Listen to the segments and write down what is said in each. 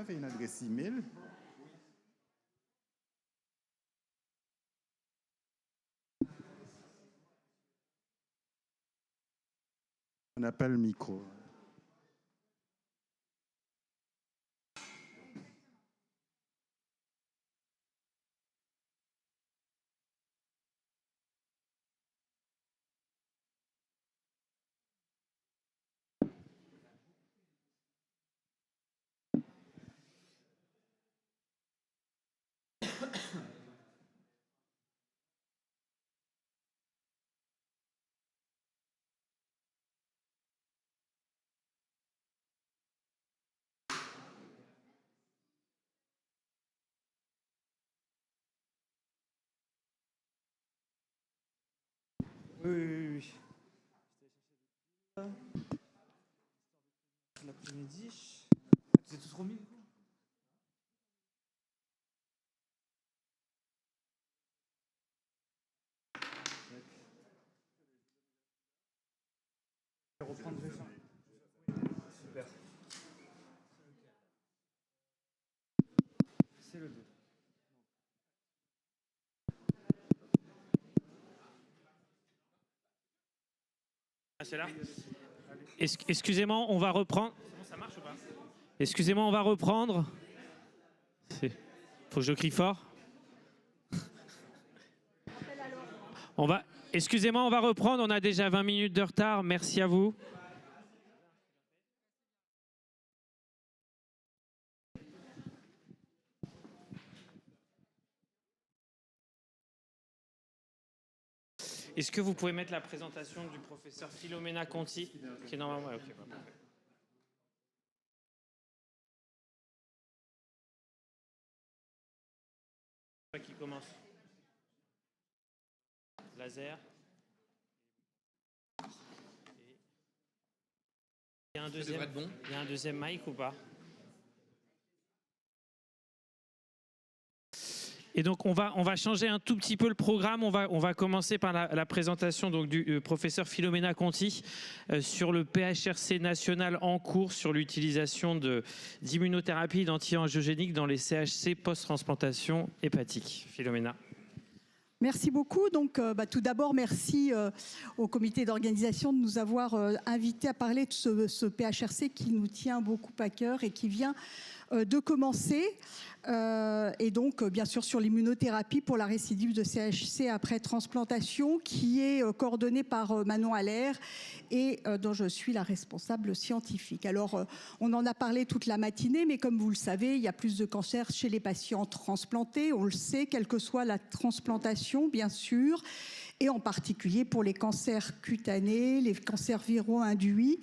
Fait une adresse email. On appelle le micro. Oui. L'après-midi. Vous êtes tous remis du coup? Je vais reprendre le champ. Super. C'est le 2. Ah, c'est là. Excusez-moi, on va reprendre. Ça marche ou pas? Excusez-moi, on va reprendre. Faut que je crie fort. Excusez-moi, on va reprendre. On a déjà 20 minutes de retard. Merci à vous. Est-ce que vous pouvez mettre la présentation du professeur Philomena Conti, qui est normalement... Ouais, okay, parfait. Qui commence. Laser. Il y a un deuxième, il y a un deuxième mic ou pas? Et donc on va changer un tout petit peu le programme. On va commencer par la présentation donc, du professeur Philomena Conti sur le PHRC national en cours sur l'utilisation d'immunothérapie d'anti-angiogéniques dans les CHC post-transplantation hépatique. Philomena. Merci beaucoup. Donc, tout d'abord, merci au comité d'organisation de nous avoir invités à parler de ce PHRC qui nous tient beaucoup à cœur et qui vient de commencer. Et donc, bien sûr, sur l'immunothérapie pour la récidive de CHC après transplantation, qui est coordonnée par Manon Allaire et dont je suis la responsable scientifique. Alors, on en a parlé toute la matinée, mais comme vous le savez, il y a plus de cancers chez les patients transplantés. On le sait, quelle que soit la transplantation, bien sûr, et en particulier pour les cancers cutanés, les cancers viraux induits,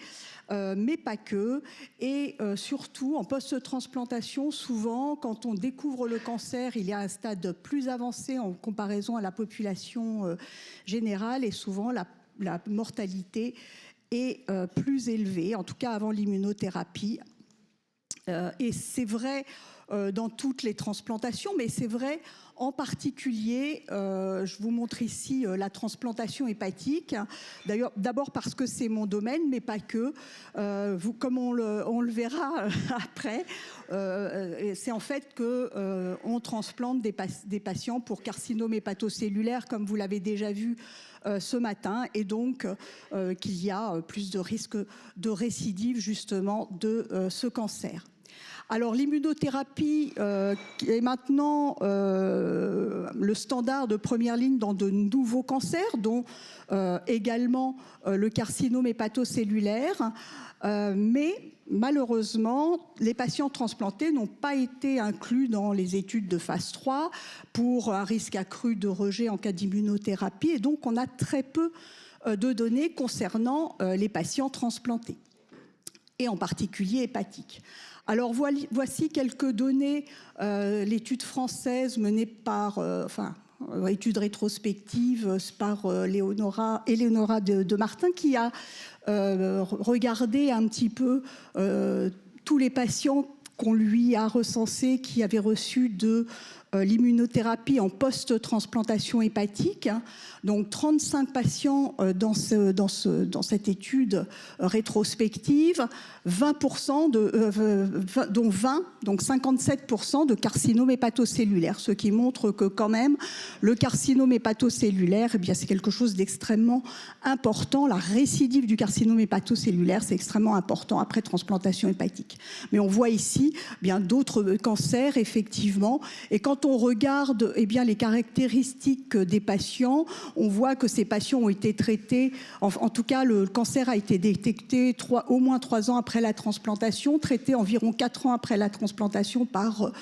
mais pas que. Et surtout, en post-transplantation, souvent, quand on découvre le cancer, il y a un stade plus avancé en comparaison à la population générale, et souvent la mortalité est plus élevée, en tout cas avant l'immunothérapie. Et c'est vrai dans toutes les transplantations, mais c'est vrai en particulier, je vous montre ici la transplantation hépatique. D'ailleurs, d'abord parce que c'est mon domaine, mais pas que. Comme on le verra après, c'est en fait qu'on transplante des patients pour carcinome hépatocellulaire, comme vous l'avez déjà vu ce matin, et donc qu'il y a plus de risques de récidive justement de ce cancer. Alors l'immunothérapie est maintenant le standard de première ligne dans de nouveaux cancers, dont également le carcinome hépatocellulaire. Mais malheureusement, les patients transplantés n'ont pas été inclus dans les études de phase 3 pour un risque accru de rejet en cas d'immunothérapie. Et donc on a très peu de données concernant les patients transplantés, et en particulier hépatiques. Alors voici quelques données, l'étude française menée par, étude rétrospective par Eleonora de Martin, qui a regardé un petit peu tous les patients qu'on lui a recensés qui avaient reçu de l'immunothérapie en post-transplantation hépatique. Donc 35 patients dans cette étude rétrospective, 20% dont 20, donc 57% de carcinome hépatocellulaire, ce qui montre que quand même le carcinome hépatocellulaire, eh bien, c'est quelque chose d'extrêmement important. La récidive du carcinome hépatocellulaire, c'est extrêmement important après transplantation hépatique. Mais on voit ici bien d'autres cancers, effectivement. Et quand on regarde eh bien, les caractéristiques des patients, on voit que ces patients ont été traités, en tout cas le cancer a été détecté au moins 3 ans après la transplantation, traité environ 4 ans après la transplantation par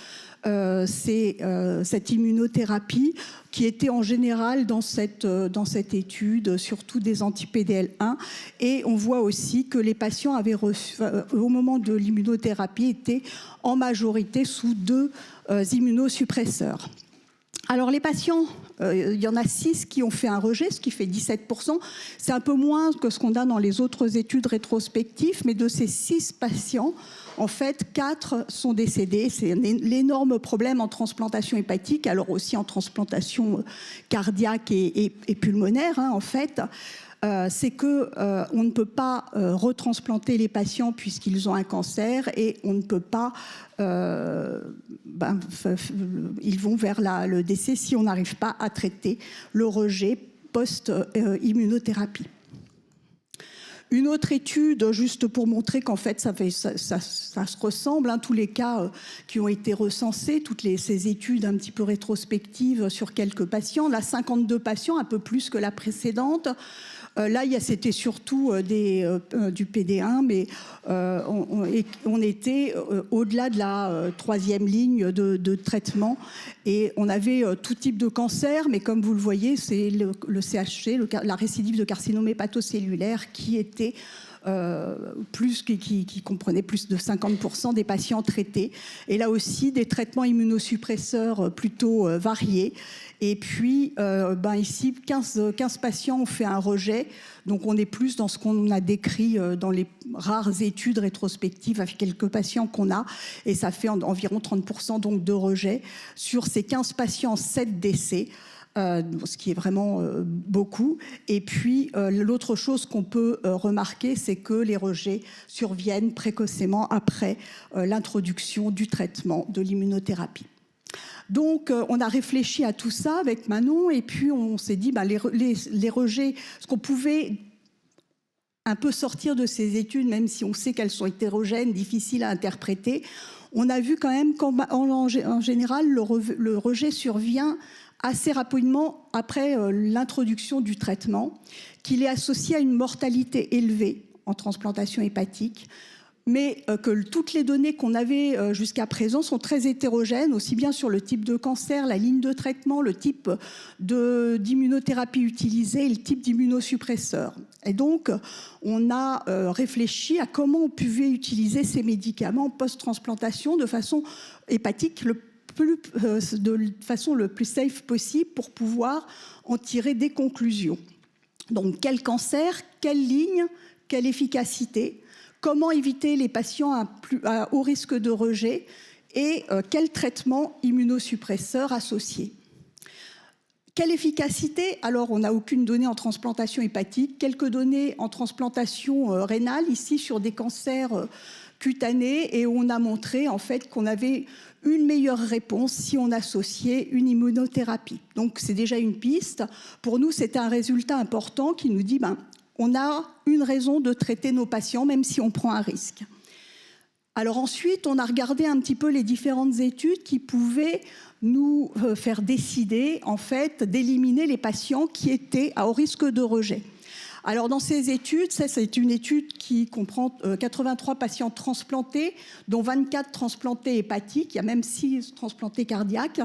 cette immunothérapie qui était en général dans cette étude, surtout des anti-PDL1. Et on voit aussi que les patients avaient reçu, au moment de l'immunothérapie, étaient en majorité sous 2 immunosuppresseurs. Alors les patients, il y en a 6 qui ont fait un rejet, ce qui fait 17%. C'est un peu moins que ce qu'on a dans les autres études rétrospectives, mais de ces 6 patients, en fait, 4 sont décédés. C'est l'énorme problème en transplantation hépatique, alors aussi en transplantation cardiaque et pulmonaire, hein, en fait. C'est qu'on ne peut pas retransplanter les patients puisqu'ils ont un cancer et on ne peut pas... ils vont vers le décès si on n'arrive pas à traiter le rejet post-immunothérapie. Une autre étude, juste pour montrer qu'en fait, ça se ressemble, hein, tous les cas qui ont été recensés, ces études un petit peu rétrospectives sur quelques patients. Là, 52 patients, un peu plus que la précédente. Là, c'était surtout du PD1, mais on était au-delà de la 3e ligne de traitement. Et on avait tout type de cancer, mais comme vous le voyez, c'est le CHC, la récidive de carcinome hépatocellulaire, qui était qui comprenait plus de 50% des patients traités. Et là aussi, des traitements immunosuppresseurs plutôt variés. Et puis, ici, 15 patients ont fait un rejet. Donc, on est plus dans ce qu'on a décrit dans les rares études rétrospectives avec quelques patients qu'on a. Et ça fait environ 30% donc, de rejet. Sur ces 15 patients, 7 décès. Ce qui est vraiment beaucoup. Et puis, l'autre chose qu'on peut remarquer, c'est que les rejets surviennent précocement après l'introduction du traitement de l'immunothérapie. Donc, on a réfléchi à tout ça avec Manon, et puis on s'est dit, les rejets, ce qu'on pouvait un peu sortir de ces études, même si on sait qu'elles sont hétérogènes, difficiles à interpréter, on a vu quand même qu'en général, le rejet survient assez rapidement après l'introduction du traitement, qu'il est associé à une mortalité élevée en transplantation hépatique, mais que toutes les données qu'on avait jusqu'à présent sont très hétérogènes, aussi bien sur le type de cancer, la ligne de traitement, le type d'immunothérapie utilisée et le type d'immunosuppresseur. Et donc, on a réfléchi à comment on pouvait utiliser ces médicaments post-transplantation de façon hépatique de façon le plus safe possible pour pouvoir en tirer des conclusions. Donc, quel cancer, quelle ligne, quelle efficacité, comment éviter les patients à haut risque de rejet et quel traitement immunosuppresseur associé. Quelle efficacité? Alors, on n'a aucune donnée en transplantation hépatique, quelques données en transplantation rénale, ici sur des cancers cutanés, et on a montré en fait qu'on avait une meilleure réponse si on associait une immunothérapie. Donc, c'est déjà une piste. Pour nous, c'était un résultat important qui nous dit on a une raison de traiter nos patients, même si on prend un risque. Alors ensuite, on a regardé un petit peu les différentes études qui pouvaient nous faire décider, en fait, d'éliminer les patients qui étaient à haut risque de rejet. Alors dans ces études, c'est une étude qui comprend 83 patients transplantés, dont 24 transplantés hépatiques, il y a même 6 transplantés cardiaques.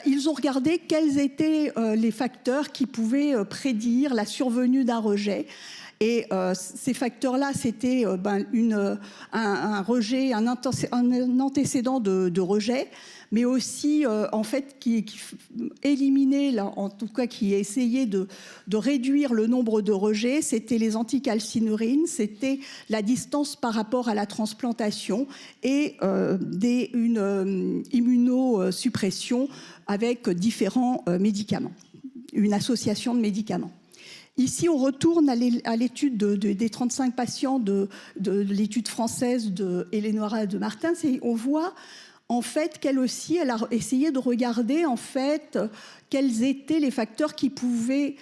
Ils ont regardé quels étaient les facteurs qui pouvaient prédire la survenue d'un rejet. Et ces facteurs-là, c'était un rejet, un antécédent de rejet, mais aussi en fait qui éliminait, là, en tout cas qui essayait de réduire le nombre de rejets, c'était les anticalcinurines, c'était la distance par rapport à la transplantation et une immunosuppression avec différents médicaments, une association de médicaments. Ici, on retourne à l'étude des 35 patients de l'étude française de Eleonora de Martins, et on voit en fait qu'elle aussi, elle a essayé de regarder en fait quels étaient les facteurs qui pouvaient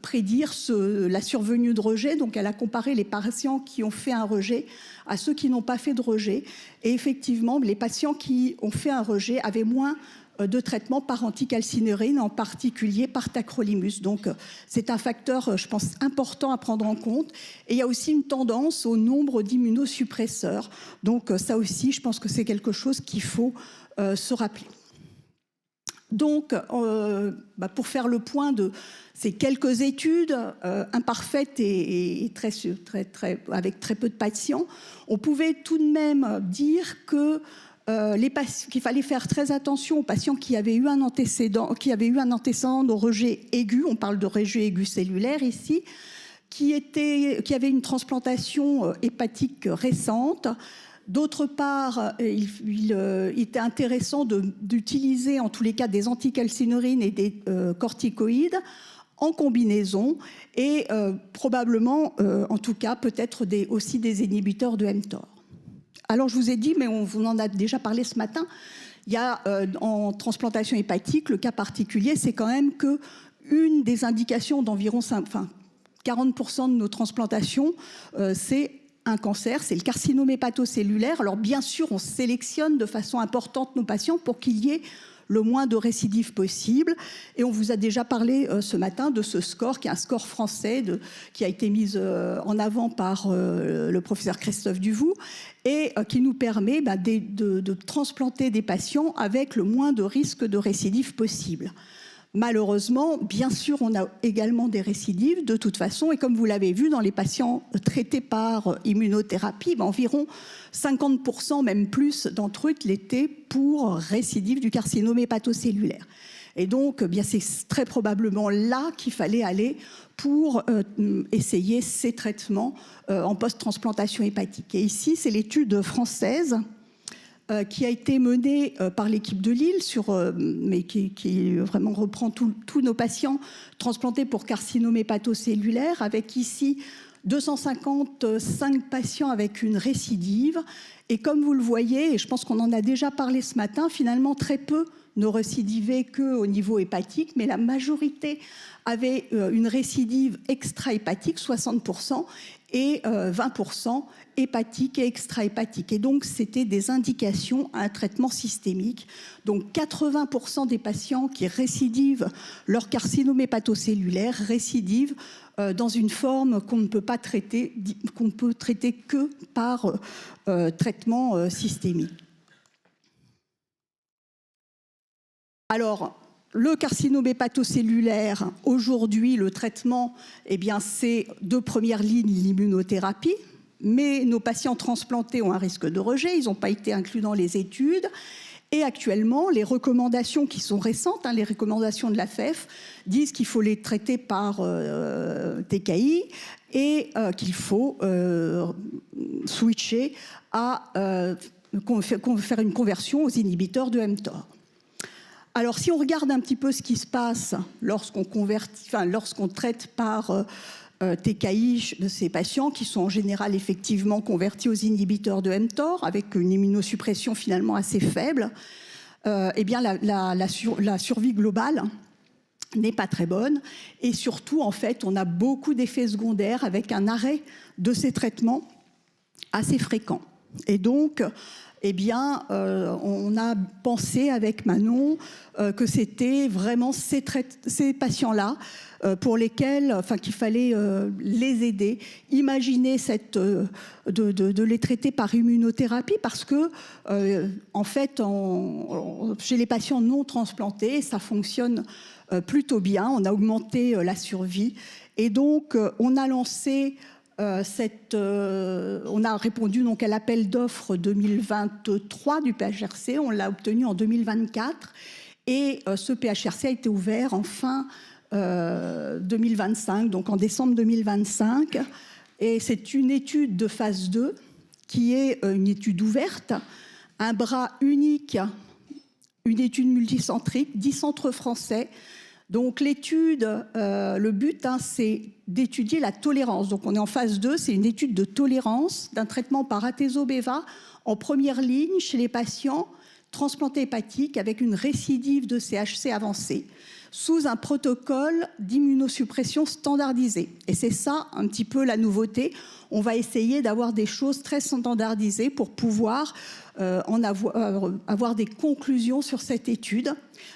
prédire la survenue de rejet. Donc elle a comparé les patients qui ont fait un rejet à ceux qui n'ont pas fait de rejet. Et effectivement, les patients qui ont fait un rejet avaient moins de traitement par anticalcinurine, en particulier par tacrolimus. Donc c'est un facteur, je pense, important à prendre en compte. Et il y a aussi une tendance au nombre d'immunosuppresseurs. Donc ça aussi, je pense que c'est quelque chose qu'il faut se rappeler. Donc, pour faire le point de ces quelques études imparfaites et avec très peu de patients, on pouvait tout de même dire que qu'il fallait faire très attention aux patients qui avaient eu un antécédent de rejet aigu, on parle de rejet aigu cellulaire ici, qui avaient une transplantation hépatique récente. D'autre part, il était intéressant d'utiliser en tous les cas des anticalcinurines et des corticoïdes en combinaison et probablement, en tout cas, peut-être aussi des inhibiteurs de mTOR. Alors je vous ai dit, mais on vous en a déjà parlé ce matin, il y a en transplantation hépatique, le cas particulier, c'est quand même qu'une des indications d'environ 40% de nos transplantations, c'est un cancer, c'est le carcinome hépatocellulaire. Alors bien sûr, on sélectionne de façon importante nos patients pour qu'il y ait le moins de récidives possible. Et on vous a déjà parlé ce matin de ce score, qui est un score français qui a été mis en avant par le professeur Christophe Duvoux et qui nous permet de transplanter des patients avec le moins de risques de récidive possible. Malheureusement, bien sûr, on a également des récidives de toute façon. Et comme vous l'avez vu, dans les patients traités par immunothérapie, environ 50%, même plus, d'entre eux l'étaient pour récidive du carcinome hépatocellulaire. Et donc, c'est très probablement là qu'il fallait aller pour essayer ces traitements en post-transplantation hépatique. Et ici, c'est l'étude française qui a été menée par l'équipe de Lille, mais qui vraiment reprend tous nos patients transplantés pour carcinome hépatocellulaire, avec ici 255 patients avec une récidive. Et comme vous le voyez, et je pense qu'on en a déjà parlé ce matin, finalement très peu ne récidivaient qu'au niveau hépatique, mais la majorité avait une récidive extra-hépatique, 60%, et 20% hépatique et extra-hépatique. Et donc, c'était des indications à un traitement systémique. Donc, 80% des patients qui récidivent leur carcinome hépatocellulaire récidivent dans une forme qu'on ne peut pas traiter, qu'on ne peut traiter que par traitement systémique. Alors, le carcinome hépatocellulaire, aujourd'hui, le traitement, c'est de première ligne l'immunothérapie, mais nos patients transplantés ont un risque de rejet, ils n'ont pas été inclus dans les études. Et actuellement, les recommandations qui sont récentes, les recommandations de la FEF, disent qu'il faut les traiter par TKI et qu'il faut switcher à faire une conversion aux inhibiteurs de mTOR. Alors, si on regarde un petit peu ce qui se passe lorsqu'on traite par TKI de ces patients qui sont en général effectivement convertis aux inhibiteurs de mTOR avec une immunosuppression finalement assez faible, la survie globale n'est pas très bonne. Et surtout, en fait, on a beaucoup d'effets secondaires avec un arrêt de ces traitements assez fréquent. Et donc, on a pensé avec Manon que c'était vraiment ces patients-là pour lesquels, qu'il fallait les aider. Imaginez de les traiter par immunothérapie parce que, en fait, chez les patients non transplantés, ça fonctionne plutôt bien. On a augmenté la survie. Et donc, on a lancé on a répondu donc à l'appel d'offres 2023 du PHRC. On l'a obtenu en 2024. Et ce PHRC a été ouvert en fin 2025, donc en décembre 2025. Et c'est une étude de phase 2 qui est une étude ouverte, un bras unique, une étude multicentrique, 10 centres français. Donc l'étude, le but, c'est d'étudier la tolérance. Donc on est en phase 2, c'est une étude de tolérance d'un traitement par atezo-beva en première ligne chez les patients transplantés hépatiques avec une récidive de CHC avancée sous un protocole d'immunosuppression standardisé. Et c'est ça un petit peu la nouveauté. On va essayer d'avoir des choses très standardisées pour pouvoir avoir des conclusions sur cette étude.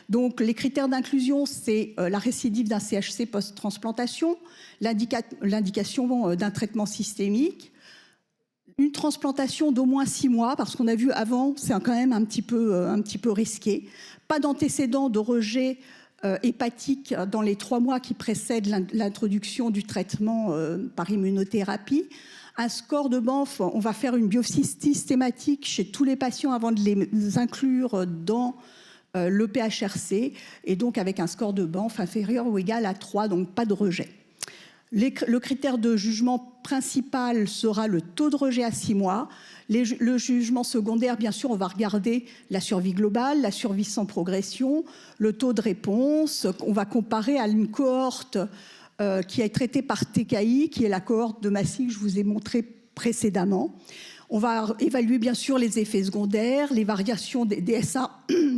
Donc les critères d'inclusion, c'est la récidive d'un CHC post-transplantation, l'indication d'un traitement systémique, une transplantation d'au moins 6 mois, parce qu'on a vu avant, c'est quand même un petit peu risqué, pas d'antécédent de rejet hépatique dans les 3 mois qui précèdent l'introduction du traitement par immunothérapie. Un score de Banff, on va faire une biopsie systématique chez tous les patients avant de les inclure dans le PHRC, et donc avec un score de Banff inférieur ou égal à 3, donc pas de rejet. Le critère de jugement principal sera le taux de rejet à 6 mois. Le jugement secondaire, bien sûr, on va regarder la survie globale, la survie sans progression, le taux de réponse. On va comparer à une cohorte qui est traitée par TKI, qui est la cohorte de Massy que je vous ai montré précédemment. On va évaluer bien sûr les effets secondaires, les variations des DSA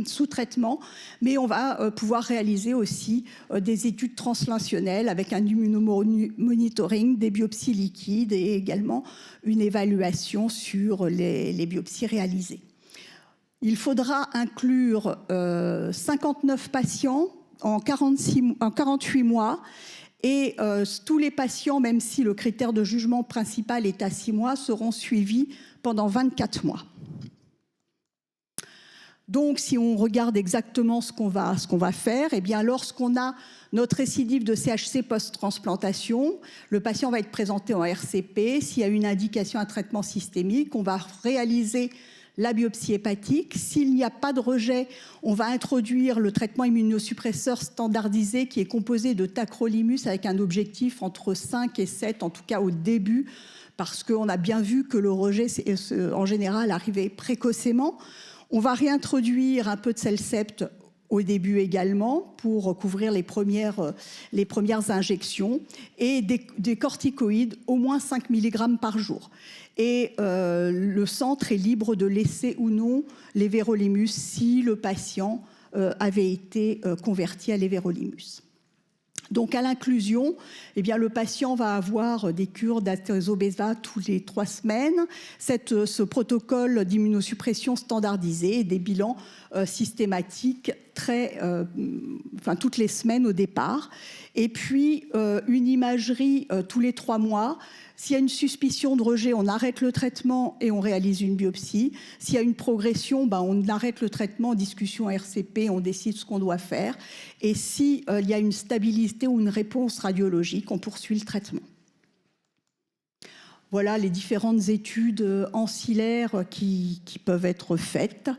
sous traitement, mais on va pouvoir réaliser aussi des études translationnelles avec un immunomonitoring, des biopsies liquides et également une évaluation sur les biopsies réalisées. Il faudra inclure 59 patients en 48 mois. Et tous les patients, même si le critère de jugement principal est à 6 mois, seront suivis pendant 24 mois. Donc, si on regarde exactement ce qu'on va faire, eh bien, lorsqu'on a notre récidive de CHC post-transplantation, le patient va être présenté en RCP. S'il y a une indication à traitement systémique, on va réaliser la biopsie hépatique. S'il n'y a pas de rejet, on va introduire le traitement immunosuppresseur standardisé qui est composé de tacrolimus avec un objectif entre 5 et 7, en tout cas au début, parce qu'on a bien vu que le rejet, en général, arrivait précocement. On va réintroduire un peu de Celcept au début également pour couvrir les premières injections et des corticoïdes, au moins 5 mg par jour. Et le centre est libre de laisser ou non l'éverolimus si le patient avait été converti à l'éverolimus. Donc à l'inclusion, eh bien, le patient va avoir des cures d'atezo-beva toutes les 3 semaines, ce protocole d'immunosuppression standardisé et des bilans systématiques toutes les semaines au départ. Et puis une imagerie tous les 3 mois. S'il y a une suspicion de rejet, on arrête le traitement et on réalise une biopsie. S'il y a une progression, on arrête le traitement, discussion RCP, on décide ce qu'on doit faire. Et s'il y a une stabilité ou une réponse radiologique, on poursuit le traitement. Voilà les différentes études ancillaires qui peuvent être faites.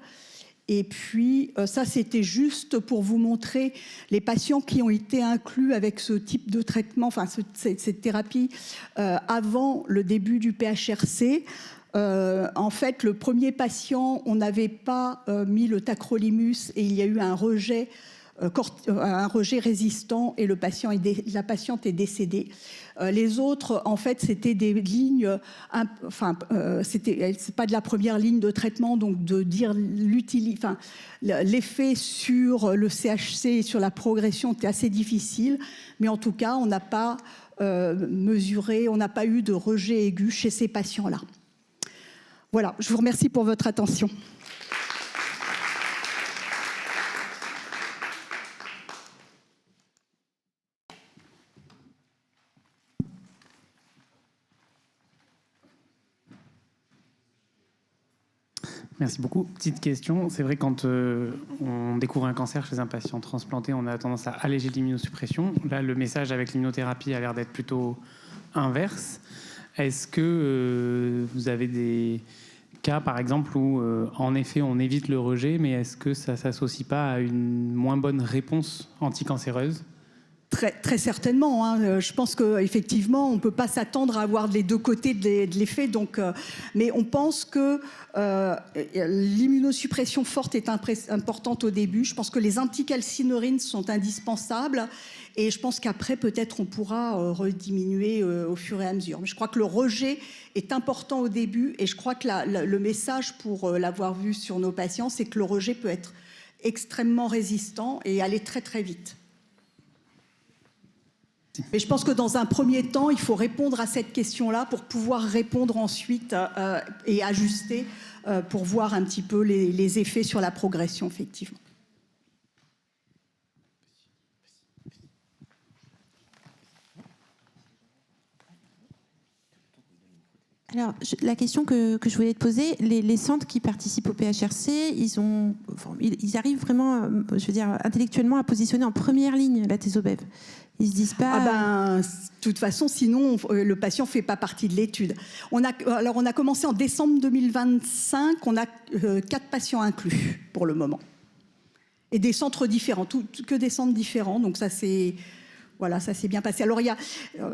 Et puis, ça, c'était juste pour vous montrer les patients qui ont été inclus avec ce type de traitement, enfin, cette thérapie, avant le début du PHRC. En fait, le premier patient, on n'avait pas mis le tacrolimus et il y a eu un rejet résistant et la patiente est décédée. Les autres, en fait, c'était des lignes, c'est pas de la première ligne de traitement, donc de dire l'effet sur le CHC et sur la progression était assez difficile, mais en tout cas, on n'a pas mesuré, on n'a pas eu de rejet aigu chez ces patients-là. Voilà, je vous remercie pour votre attention. Merci beaucoup. Petite question, c'est vrai quand on découvre un cancer chez un patient transplanté, on a tendance à alléger l'immunosuppression. Là, le message avec l'immunothérapie a l'air d'être plutôt inverse. Est-ce que vous avez des cas, par exemple, où en effet on évite le rejet, mais est-ce que ça ne s'associe pas à une moins bonne réponse anticancéreuse ? Très certainement. Hein. Je pense qu'effectivement, on ne peut pas s'attendre à avoir les deux côtés de l'effet. Donc, mais on pense que l'immunosuppression forte est importante au début. Je pense que les anticalcineurines sont indispensables. Et je pense qu'après, peut-être, on pourra rediminuer au fur et à mesure. Mais je crois que le rejet est important au début. Et je crois que le message, pour l'avoir vu sur nos patients, c'est que le rejet peut être extrêmement résistant et aller très, très vite. Mais je pense que dans un premier temps, il faut répondre à cette question-là pour pouvoir répondre ensuite et ajuster pour voir un petit peu les effets sur la progression, effectivement. Alors, la question que je voulais te poser, les centres qui participent au PHRC, ils arrivent vraiment, je veux dire, intellectuellement à positionner en première ligne la Tesobev. Ils se disent pas... de toute façon, sinon, le patient ne fait pas partie de l'étude. On a commencé en décembre 2025, on a 4 patients inclus pour le moment. Et des centres différents, que des centres différents, donc ça c'est... Voilà, ça s'est bien passé. Alors,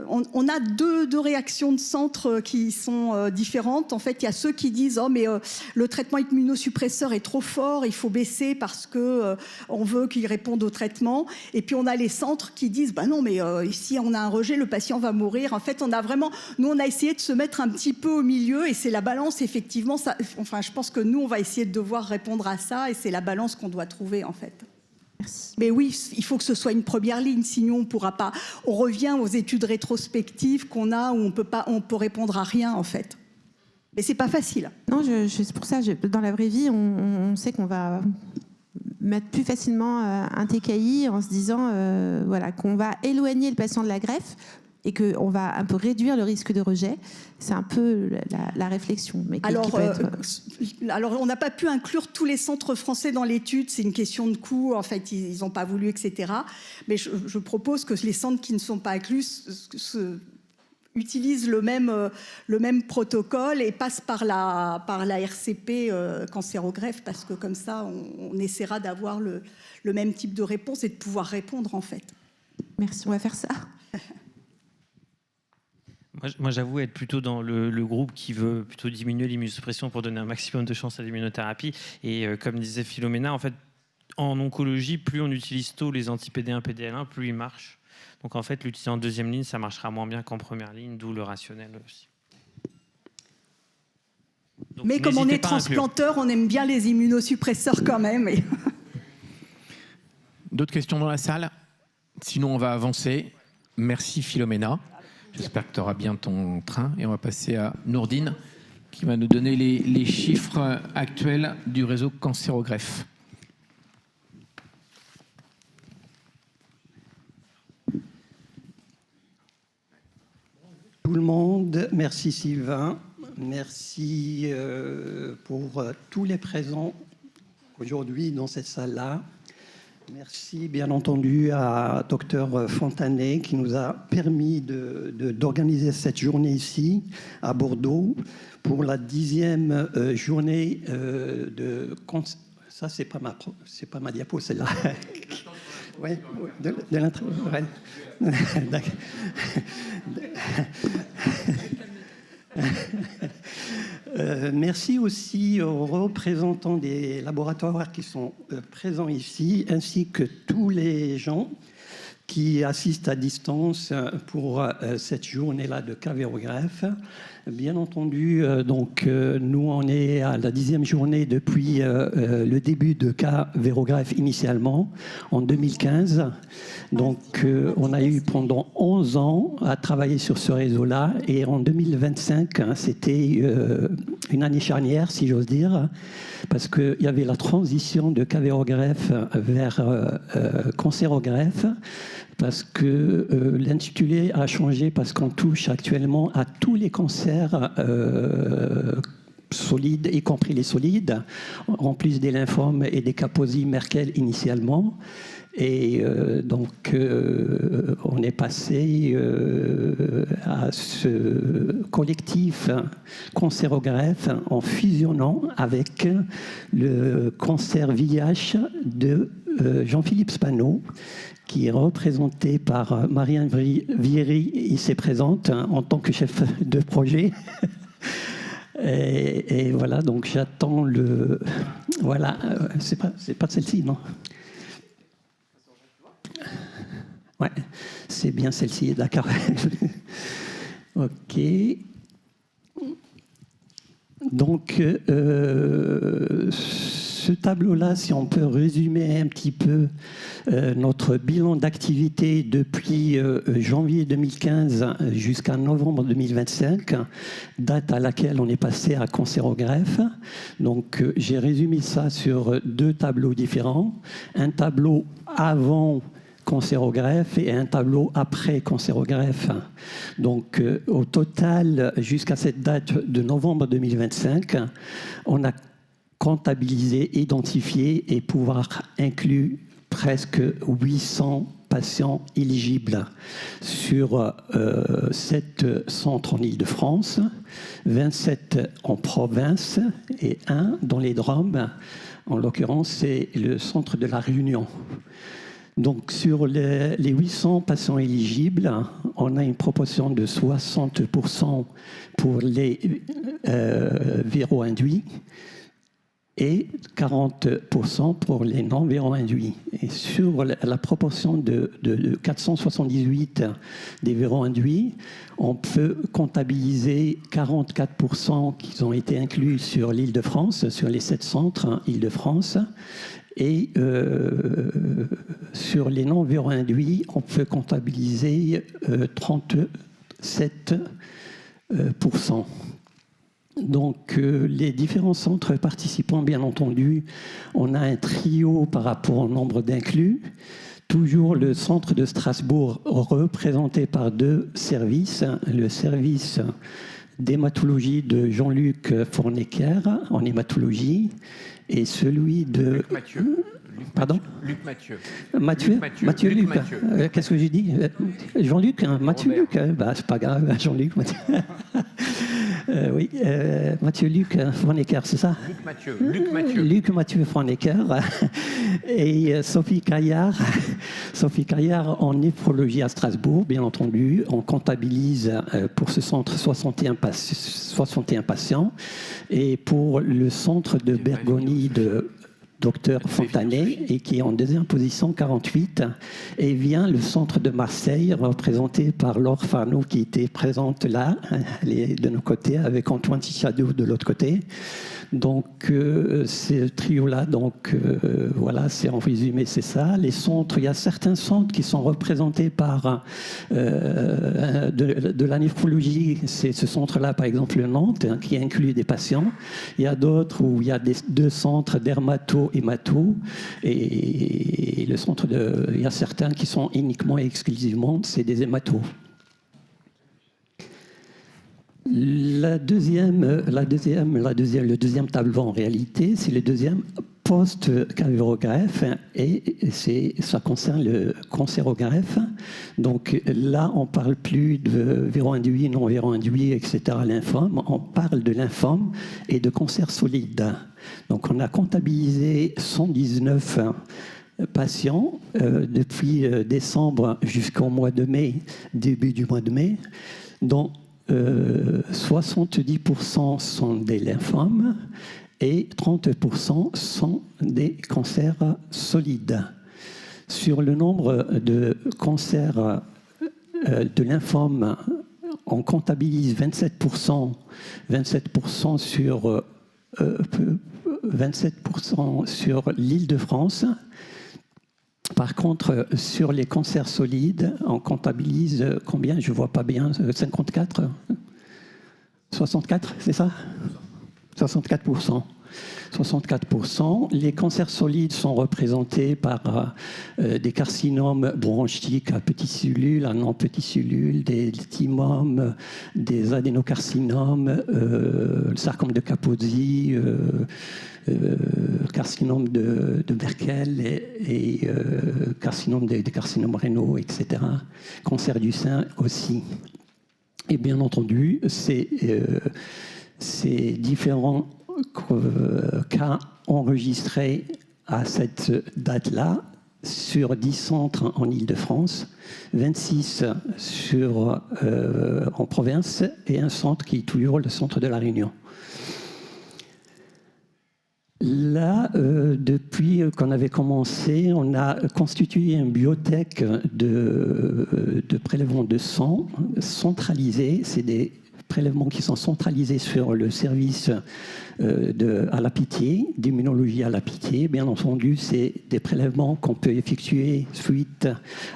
on a deux réactions de centres qui sont différentes. En fait, il y a ceux qui disent « Oh, mais le traitement immunosuppresseur est trop fort, il faut baisser parce qu'on veut qu'il réponde au traitement. » Et puis, on a les centres qui disent « Bah non, mais si on a un rejet, le patient va mourir. » En fait, nous, on a essayé de se mettre un petit peu au milieu et c'est la balance, effectivement. Enfin, je pense que nous, on va essayer de devoir répondre à ça et c'est la balance qu'on doit trouver, en fait. Merci. Mais oui, il faut que ce soit une première ligne, sinon on pourra pas. On revient aux études rétrospectives qu'on a où on peut répondre à rien en fait. Mais c'est pas facile. Non, c'est pour ça. Dans la vraie vie, on sait qu'on va mettre plus facilement un TKI en se disant voilà, qu'on va éloigner le patient de la greffe et qu'on va un peu réduire le risque de rejet. C'est un peu la réflexion. Mais alors, on n'a pas pu inclure tous les centres français dans l'étude. C'est une question de coût. En fait, ils n'ont pas voulu, etc. Mais je propose que les centres qui ne sont pas inclus utilisent le même protocole et passent par la RCP cancérogreffe, parce que comme ça, on essaiera d'avoir le même type de réponse et de pouvoir répondre, en fait. Merci, on va faire ça. Moi, j'avoue être plutôt dans le groupe qui veut plutôt diminuer l'immunosuppression pour donner un maximum de chance à l'immunothérapie. Et comme disait Philomena, en fait, en oncologie, plus on utilise tôt les anti-PD1, PD-L1, plus ils marchent. Donc en fait, l'utiliser en deuxième ligne, ça marchera moins bien qu'en première ligne, d'où le rationnel aussi. Donc, mais comme on est transplanteur, on aime bien les immunosuppresseurs quand même. D'autres questions dans la salle? Sinon, on va avancer. Merci Philomena. J'espère que tu auras bien ton train. Et on va passer à Nourdine, qui va nous donner les chiffres actuels du réseau cancérogreffe. Tout le monde, merci Sylvain, merci pour tous les présents aujourd'hui dans cette salle-là. Merci bien entendu à Dr Fontanet qui nous a permis d'organiser cette journée ici à Bordeaux pour la 10e journée de... Ça, c'est pas ma diapo, celle-là. Oui, de l'intervention. Merci aussi aux représentants des laboratoires qui sont présents ici, ainsi que tous les gens qui assistent à distance pour cette journée-là de cavéogreffe. Bien entendu, nous, on est à la 10e journée depuis le début de cavéogreffe initialement, en 2015. Donc, on a eu pendant 11 ans à travailler sur ce réseau-là. Et en 2025, c'était une année charnière, si j'ose dire, parce qu'il y avait la transition de cavéogreffe vers cancérogreffe, parce que l'intitulé a changé, parce qu'on touche actuellement à tous les cancers solides, y compris les solides, en plus des lymphomes et des Kaposi Merkel initialement. Et donc, on est passé à ce collectif cancérogreffe en fusionnant avec le cancer VIH de Jean-Philippe Spano, qui est représenté par Marianne Vieri, ici présente, en tant que chef de projet. Et voilà, donc j'attends le... Voilà, c'est pas celle-ci, non? Ouais, c'est bien celle-ci, d'accord. Ok. Donc, ce tableau-là, si on peut résumer un petit peu notre bilan d'activité depuis janvier 2015 jusqu'à novembre 2025, date à laquelle on est passé à cancérogreffe. Donc, j'ai résumé ça sur 2 tableaux différents. Un tableau avant cancérogreffe et un tableau après cancérogreffe. Donc, au total, jusqu'à cette date de novembre 2025, on a comptabilisé, identifié et pouvoir inclure presque 800 patients éligibles sur 7 centres en Île-de-France, 27 en province et 1 dans les Drômes. En l'occurrence, c'est le centre de la Réunion. Donc, sur les 800 patients éligibles, on a une proportion de 60% pour les véro-induits et 40% pour les non-véro-induits. Et sur la proportion de 478 des véro-induits, on peut comptabiliser 44% qui ont été inclus sur l'Île-de-France, sur les 7 centres Île-de-France. Et sur les non-véro-induits, on peut comptabiliser 37%. Donc, les différents centres participants, bien entendu, on a un trio par rapport au nombre d'inclus. Toujours le centre de Strasbourg représenté par 2 services. Le service d'hématologie de Jean-Luc Fornecker en hématologie et celui de... Luc Mathieu. Pardon? Luc Mathieu. Mathieu Luc. Qu'est-ce que j'ai dit? Jean-Luc, hein, Mathieu Luc. Bah, c'est pas grave, Jean-Luc. Oui, Mathieu Luc Fornecker, c'est ça? Luc Mathieu Fornecker et Sophie Caillard. Sophie Caillard en néphrologie à Strasbourg, bien entendu. On comptabilise pour ce centre 61 patients. Et pour le centre de Bergonie de Docteur Fontanet, et qui est en 2e position, 48, et vient le centre de Marseille, représenté par Laure Farneau, qui était présente là, elle est de nos côtés, avec Antoine Tichadou de l'autre côté. Donc, ce trio-là, donc voilà, c'est en résumé, c'est ça. Les centres, il y a certains centres qui sont représentés par de la néphrologie. C'est ce centre-là, par exemple, le Nantes, hein, qui inclut des patients. Il y a d'autres où il y a 2 centres dermato-hémato. Et le centre il y a certains qui sont uniquement et exclusivement, c'est des hématos. Le deuxième tableau, en réalité, c'est le deuxième post-cancérogreffe et ça concerne le cancérogreffe. Donc là, on ne parle plus de véro-induit, non-véro-induit, etc., lymphome. On parle de lymphome et de cancer solide. Donc on a comptabilisé 119 patients depuis décembre jusqu'au mois de mai, début du mois de mai, dont 70% sont des lymphomes et 30% sont des cancers solides. Sur le nombre de cancers de lymphomes, on comptabilise 27% sur l'Île-de-France. Par contre, sur les cancers solides, on comptabilise combien? Je ne vois pas bien. 54 64, c'est ça? 64%. 64%. Les cancers solides sont représentés par des carcinomes bronchiques à petites cellules, à non-petites cellules, des thymomes, des adénocarcinomes, le sarcome de Kaposi, carcinome de Merkel et carcinome des carcinomes rénaux, etc. Cancer du sein aussi. Et bien entendu, ces différents cas enregistrés à cette date-là sur 10 centres en Île-de-France, 26 en province et un centre qui est toujours le centre de La Réunion. Là, depuis qu'on avait commencé, on a constitué une bibliothèque de prélèvements de sang centralisés. C'est des prélèvements qui sont centralisés sur le service à la Pitié, d'immunologie à la Pitié. Bien entendu, c'est des prélèvements qu'on peut effectuer suite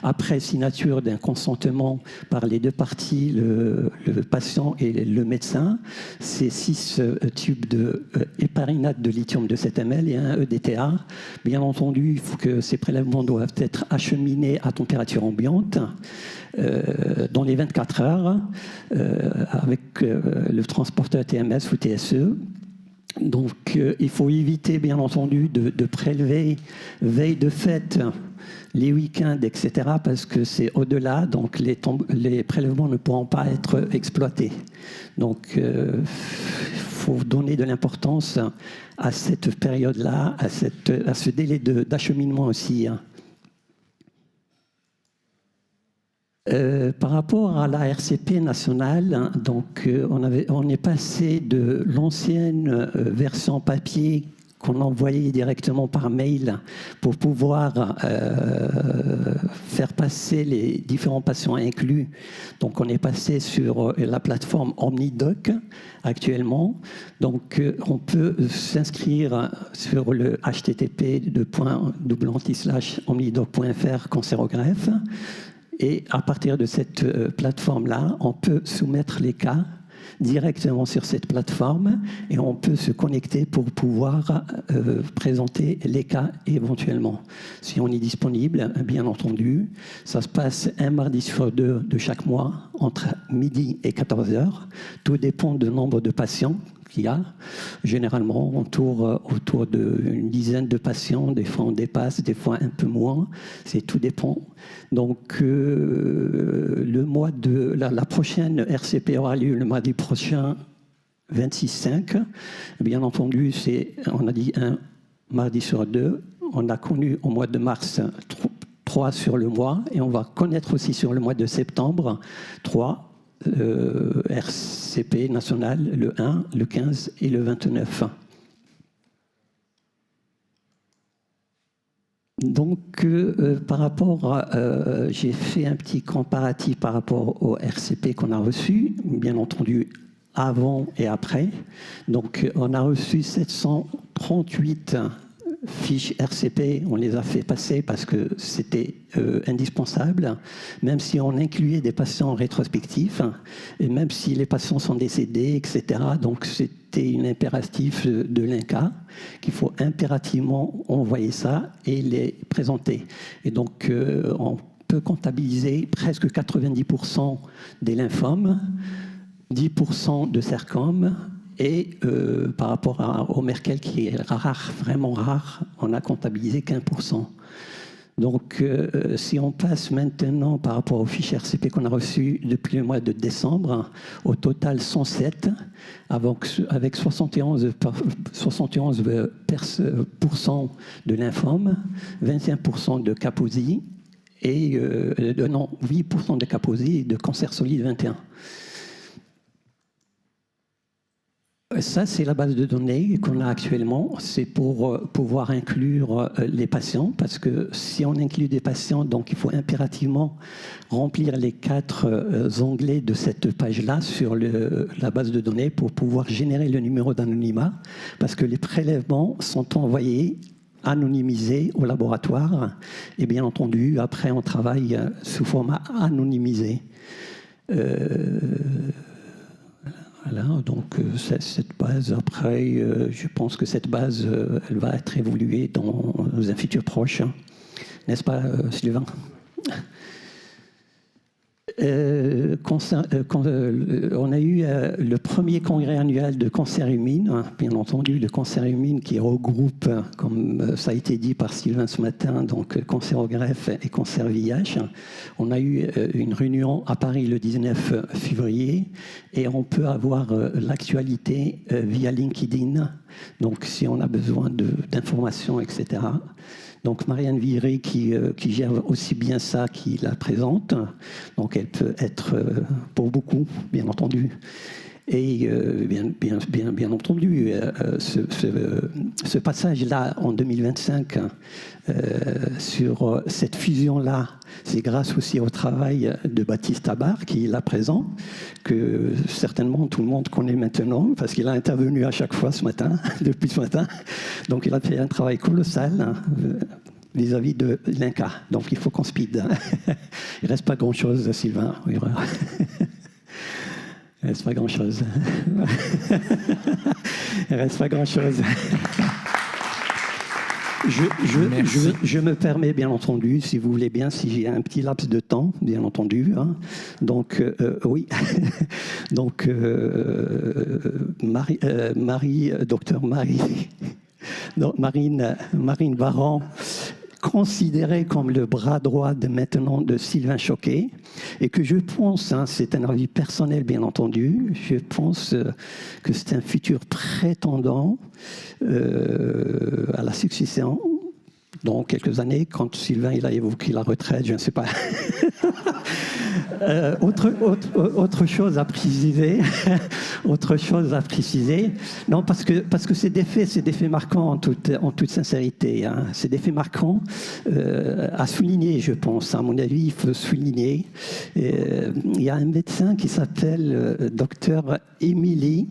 après signature d'un consentement par les deux parties, le patient et le médecin. C'est 6 tubes de héparinate de lithium de 7 ml et un EDTA. Bien entendu, il faut que ces prélèvements doivent être acheminés à température ambiante dans les 24 heures avec le transporteur TMS ou TSE. Donc, il faut éviter, bien entendu, de prélever veille de fête, les week-ends, etc., parce que c'est au-delà, donc les prélèvements ne pourront pas être exploités. Donc, il faut donner de l'importance à cette période-là, à ce délai d'acheminement aussi. Par rapport à la RCP nationale, donc, on est passé de l'ancienne version papier qu'on envoyait directement par mail pour pouvoir faire passer les différents patients inclus. Donc on est passé sur la plateforme OmniDoc actuellement. Donc on peut s'inscrire sur le http://omnidoc.fr cancérogreffe. Et à partir de cette plateforme-là, on peut soumettre les cas directement sur cette plateforme et on peut se connecter pour pouvoir présenter les cas éventuellement. Si on est disponible, bien entendu, ça se passe un mardi sur 2 de chaque mois entre midi et 14h. Tout dépend du nombre de patients qu'il y a. Généralement, autour d'une dizaine de patients. Des fois, on dépasse, des fois un peu moins. Tout dépend. Donc, la prochaine RCP aura lieu le mardi prochain, 26/5. Bien entendu, on a dit un mardi sur 2. On a connu au mois de mars 3 sur le mois. Et on va connaître aussi sur le mois de septembre 3. RCP national, le 1, le 15 et le 29. Donc, par rapport, j'ai fait un petit comparatif par rapport au RCP qu'on a reçu, bien entendu avant et après. Donc, on a reçu 738 fiches RCP, on les a fait passer parce que c'était indispensable, même si on incluait des patients rétrospectifs, et même si les patients sont décédés, etc. Donc c'était un impératif de l'INCa qu'il faut impérativement envoyer ça et les présenter. Et donc on peut comptabiliser presque 90% des lymphomes, 10% de sarcomes, et par rapport au Merkel, qui est rare, vraiment rare, on a comptabilisé qu'1%. Donc, si on passe maintenant par rapport aux fiches RCP qu'on a reçues depuis le mois de décembre, au total 107, avec 71% de lymphome, 25% de Kaposi, et 8% de Kaposi et de cancer solide 21%. Ça, c'est la base de données qu'on a actuellement. C'est pour pouvoir inclure les patients, parce que si on inclut des patients, donc il faut impérativement remplir les 4 onglets de cette page-là sur la base de données pour pouvoir générer le numéro d'anonymat, parce que les prélèvements sont envoyés anonymisés au laboratoire. Et bien entendu, après, on travaille sous format anonymisé. Voilà, donc cette base, après, je pense que cette base, elle va être évoluée dans un futur proche. Hein. N'est-ce pas, Sylvain? On a eu le premier congrès annuel de Cancer Humain, hein, bien entendu, le Cancer Humain qui regroupe, comme ça a été dit par Sylvain ce matin, donc cancer au greffe et cancer VIH. On a eu une réunion à Paris le 19 février et on peut avoir l'actualité via LinkedIn, donc si on a besoin d'informations, etc. Donc Marianne Viré qui gère aussi bien ça, qui la présente. Donc elle peut être pour beaucoup, bien entendu. Et bien entendu, ce passage-là en 2025 sur cette fusion-là, c'est grâce aussi au travail de Baptiste Abar, qui est là présent, que certainement tout le monde connaît maintenant, parce qu'il a intervenu à chaque fois ce matin, depuis ce matin. Donc il a fait un travail colossal vis-à-vis de l'INCA. Donc il faut qu'on speed. Il ne reste pas grand-chose, Sylvain. Il ne reste pas grand-chose. Il ne reste pas grand-chose. Je me permets, bien entendu, si vous voulez bien, si j'ai un petit laps de temps, bien entendu. Hein. Donc, oui. Donc, docteur Marine Baran, considérée comme le bras droit maintenant de Sylvain Choquet, et que je pense, hein, c'est un avis personnel bien entendu, je pense que c'est un futur prétendant à la succession dans quelques années, quand Sylvain il a évoqué la retraite, je ne sais pas. Autre chose à préciser, autre chose à préciser. Non, parce que c'est des faits marquants en toute sincérité. Hein. C'est des faits marquants à souligner, je pense. À mon avis, il faut souligner. Il y a un médecin qui s'appelle docteur Émilie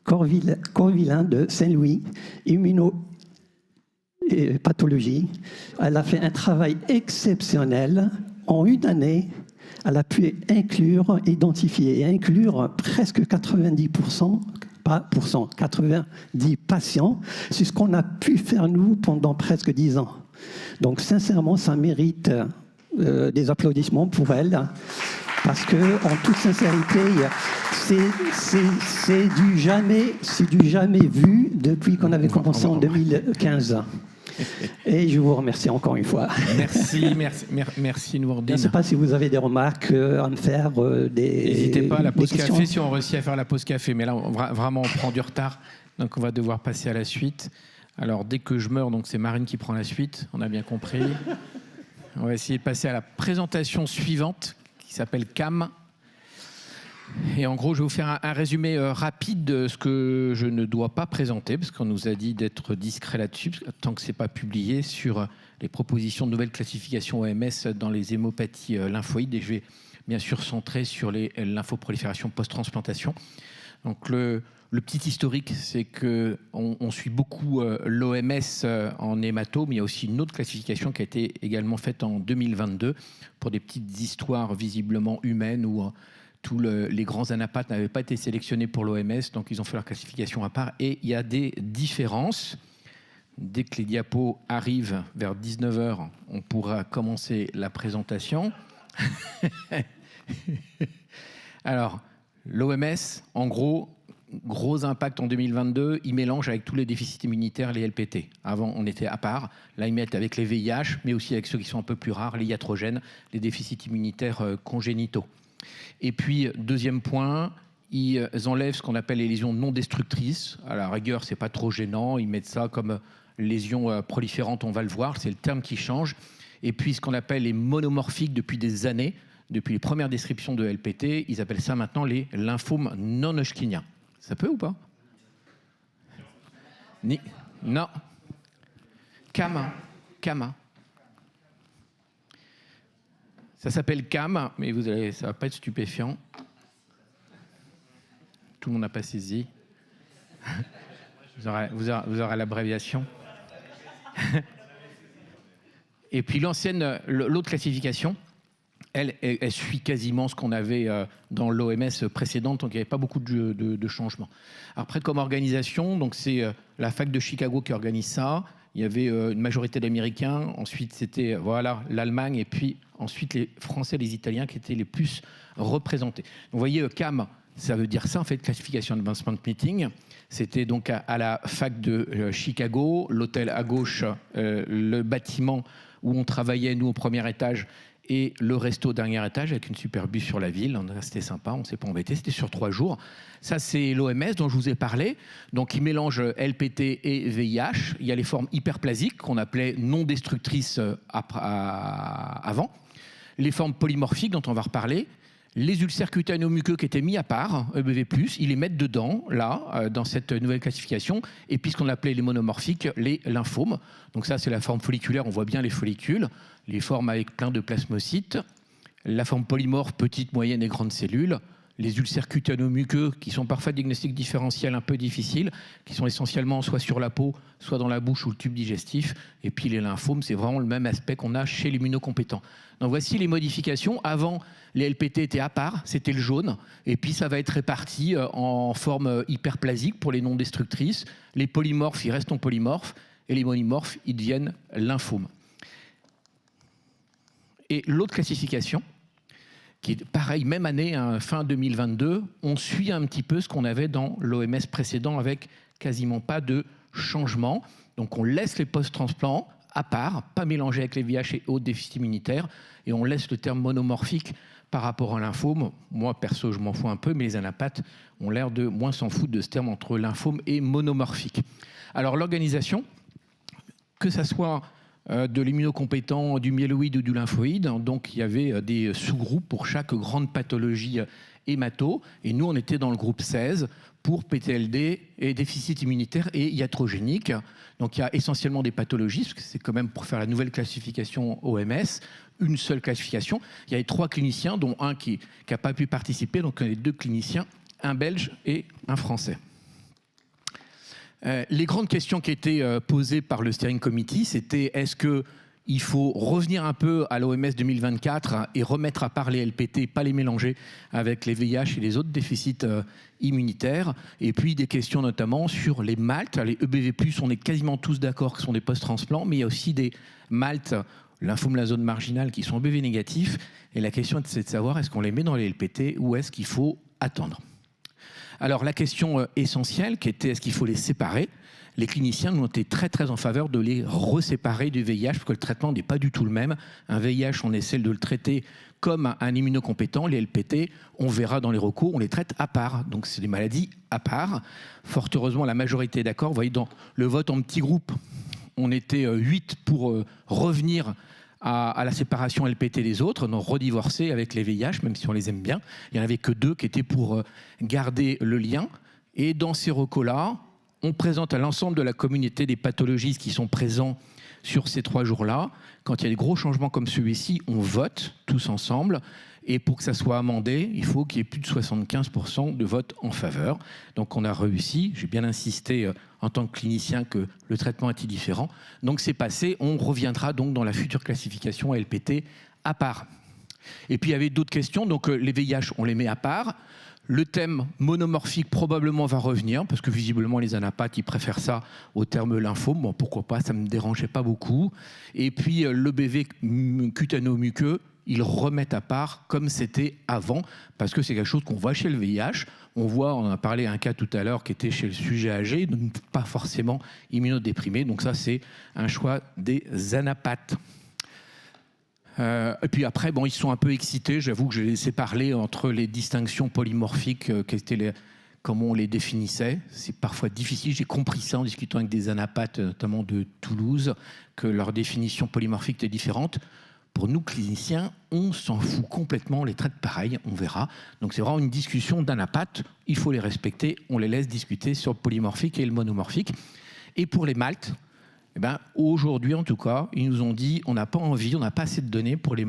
Corvillain de Saint-Louis, pathologie. Elle a fait un travail exceptionnel. En une année, elle a pu identifier et inclure presque 90%, pas pour cent, 90 patients. C'est ce qu'on a pu faire nous pendant presque 10 ans. Donc sincèrement, ça mérite des applaudissements pour elle. Parce que, en toute sincérité, c'est du jamais vu depuis qu'on avait commencé en 2015. Et je vous remercie encore une fois. Merci Nourdine. Je ne sais pas si vous avez des remarques à me faire. N'hésitez pas à la pause café si on réussit à faire la pause café. Mais là, vraiment, on prend du retard. Donc, on va devoir passer à la suite. Alors, dès que je meurs, donc c'est Marine qui prend la suite. On a bien compris. On va essayer de passer à la présentation suivante qui s'appelle CAM. Et en gros, je vais vous faire un résumé rapide de ce que je ne dois pas présenter, parce qu'on nous a dit d'être discret là-dessus, tant que ce n'est pas publié, sur les propositions de nouvelles classifications OMS dans les hémopathies lymphoïdes. Et je vais bien sûr centrer sur les lymphoproliférations post-transplantation. Donc le petit historique, c'est qu'on suit beaucoup l'OMS en hémato, mais il y a aussi une autre classification qui a été également faite en 2022 pour des petites histoires visiblement humaines où tous les grands anapathes n'avaient pas été sélectionnés pour l'OMS, donc ils ont fait leur classification à part. Et il y a des différences. Dès que les diapos arrivent vers 19h, on pourra commencer la présentation. Alors, l'OMS, en gros impact en 2022, ils mélangent avec tous les déficits immunitaires les LPT. Avant, on était à part. Là, ils mettent avec les VIH, mais aussi avec ceux qui sont un peu plus rares, les iatrogènes, les déficits immunitaires congénitaux. Et puis, deuxième point, ils enlèvent ce qu'on appelle les lésions non destructrices. À la rigueur, c'est pas trop gênant. Ils mettent ça comme lésions proliférantes, on va le voir. C'est le terme qui change. Et puis, ce qu'on appelle les monomorphiques depuis des années, depuis les premières descriptions de LPT, ils appellent ça maintenant les lymphomes non-Hodgkiniens. Ça peut ou pas? Non. CAM. Ça s'appelle CAM, mais ça ne va pas être stupéfiant. Tout le monde n'a pas saisi. Vous aurez l'abréviation. Et puis l'autre classification, elle suit quasiment ce qu'on avait dans l'OMS précédente, donc il n'y avait pas beaucoup de changements. Après, comme organisation, donc c'est la fac de Chicago qui organise ça. Il y avait une majorité d'Américains, ensuite c'était l'Allemagne, et puis ensuite les Français, les Italiens qui étaient les plus représentés. Donc, vous voyez, CAM, ça veut dire ça, en fait, Classification Advancement Meeting. C'était donc à la fac de Chicago, l'hôtel à gauche, le bâtiment où on travaillait, nous, au premier étage, et le resto au dernier étage avec une super vue sur la ville. C'était sympa, on ne s'est pas embêté, c'était sur 3 jours. Ça, c'est l'OMS dont je vous ai parlé. Donc, il mélange LPT et VIH. Il y a les formes hyperplasiques qu'on appelait non destructrices avant. Les formes polymorphiques dont on va reparler. Les ulcères cutaneo-muqueux qui étaient mis à part, EBV+, ils les mettent dedans, là, dans cette nouvelle classification. Et puis ce qu'on appelait les monomorphiques, les lymphomes. Donc ça, c'est la forme folliculaire, on voit bien les follicules. Les formes avec plein de plasmocytes. La forme polymorphe, petite, moyenne et grande cellules. Les ulcères cutaneo-muqueux, qui sont parfois diagnostiques différentiels un peu difficiles, qui sont essentiellement soit sur la peau, soit dans la bouche ou le tube digestif. Et puis les lymphomes, c'est vraiment le même aspect qu'on a chez l'immunocompétent. Donc voici les modifications. Avant, les LPT étaient à part, c'était le jaune. Et puis ça va être réparti en forme hyperplasique pour les non destructrices. Les polymorphes, ils restent en polymorphes. Et les monomorphes, ils deviennent lymphomes. Et l'autre classification, qui est pareil, même année, hein, fin 2022, on suit un petit peu ce qu'on avait dans l'OMS précédent avec quasiment pas de changement. Donc on laisse les post-transplants à part, pas mélangés avec les VIH et autres déficits immunitaires, et on laisse le terme monomorphique par rapport à lymphome. Moi, perso, je m'en fous un peu, mais les anapathes ont l'air de moins s'en foutre de ce terme entre lymphome et monomorphique. Alors l'organisation, que ça soit de l'immunocompétent, du myéloïde ou du lymphoïde. Donc, il y avait des sous-groupes pour chaque grande pathologie hémato. Et nous, on était dans le groupe 16 pour PTLD et déficit immunitaire et iatrogénique. Donc, il y a essentiellement des pathologies, parce que c'est quand même pour faire la nouvelle classification OMS, une seule classification. Il y avait 3 cliniciens, dont un qui n'a pas pu participer. Donc, les 2 cliniciens, un Belge et un Français. Les grandes questions qui étaient posées par le Steering Committee, c'était est-ce qu'il faut revenir un peu à l'OMS 2024 et remettre à part les LPT, pas les mélanger avec les VIH et les autres déficits immunitaires. Et puis des questions notamment sur les maltes. Les EBV+, on est quasiment tous d'accord que ce sont des post-transplants, mais il y a aussi des maltes, lymphome de la zone marginale, qui sont EBV négatifs. Et la question, c'est de savoir est-ce qu'on les met dans les LPT ou est-ce qu'il faut attendre. Alors la question essentielle qui était est-ce qu'il faut les séparer, les cliniciens nous ont été très très en faveur de les reséparer du VIH parce que le traitement n'est pas du tout le même. Un VIH, on essaie de le traiter comme un immunocompétent. Les LPT, on verra dans les recours, on les traite à part. Donc c'est des maladies à part. Fort heureusement, la majorité est d'accord. Vous voyez, dans le vote en petit groupe, on était 8 pour revenir à la séparation LPT des autres, donc redivorcer avec les VIH, même si on les aime bien. Il n'y en avait que 2 qui étaient pour garder le lien. Et dans ces recos-là, on présente à l'ensemble de la communauté des pathologistes qui sont présents sur ces 3 jours-là. Quand il y a des gros changements comme celui-ci, on vote tous ensemble. Et pour que ça soit amendé, il faut qu'il y ait plus de 75% de vote en faveur. Donc on a réussi, j'ai bien insisté en tant que clinicien que le traitement était différent. Donc c'est passé, on reviendra donc dans la future classification LPT à part. Et puis il y avait d'autres questions, donc les VIH, on les met à part. Le thème monomorphique probablement va revenir, parce que visiblement les anapathes, ils préfèrent ça au terme lymphome. Bon, pourquoi pas, ça ne me dérangeait pas beaucoup. Et puis l'EBV cutaneo-muqueux, ils remettent à part comme c'était avant, parce que c'est quelque chose qu'on voit chez le VIH. On voit, on a parlé un cas tout à l'heure qui était chez le sujet âgé, donc pas forcément immunodéprimé. Donc ça, c'est un choix des anapathes. Et puis après, bon, ils sont un peu excités. J'avoue que j'ai laissé parler entre les distinctions polymorphiques, comment on les définissait. C'est parfois difficile. J'ai compris ça en discutant avec des anapathes, notamment de Toulouse, que leur définition polymorphique était différente. Pour nous, cliniciens, on s'en fout complètement, on les traite pareil, on verra. Donc c'est vraiment une discussion d'anapathes, il faut les respecter, on les laisse discuter sur le polymorphique et le monomorphique. Et pour les maltes, Eh ben, aujourd'hui, en tout cas, ils nous ont dit on n'a pas envie, on n'a pas assez de données pour les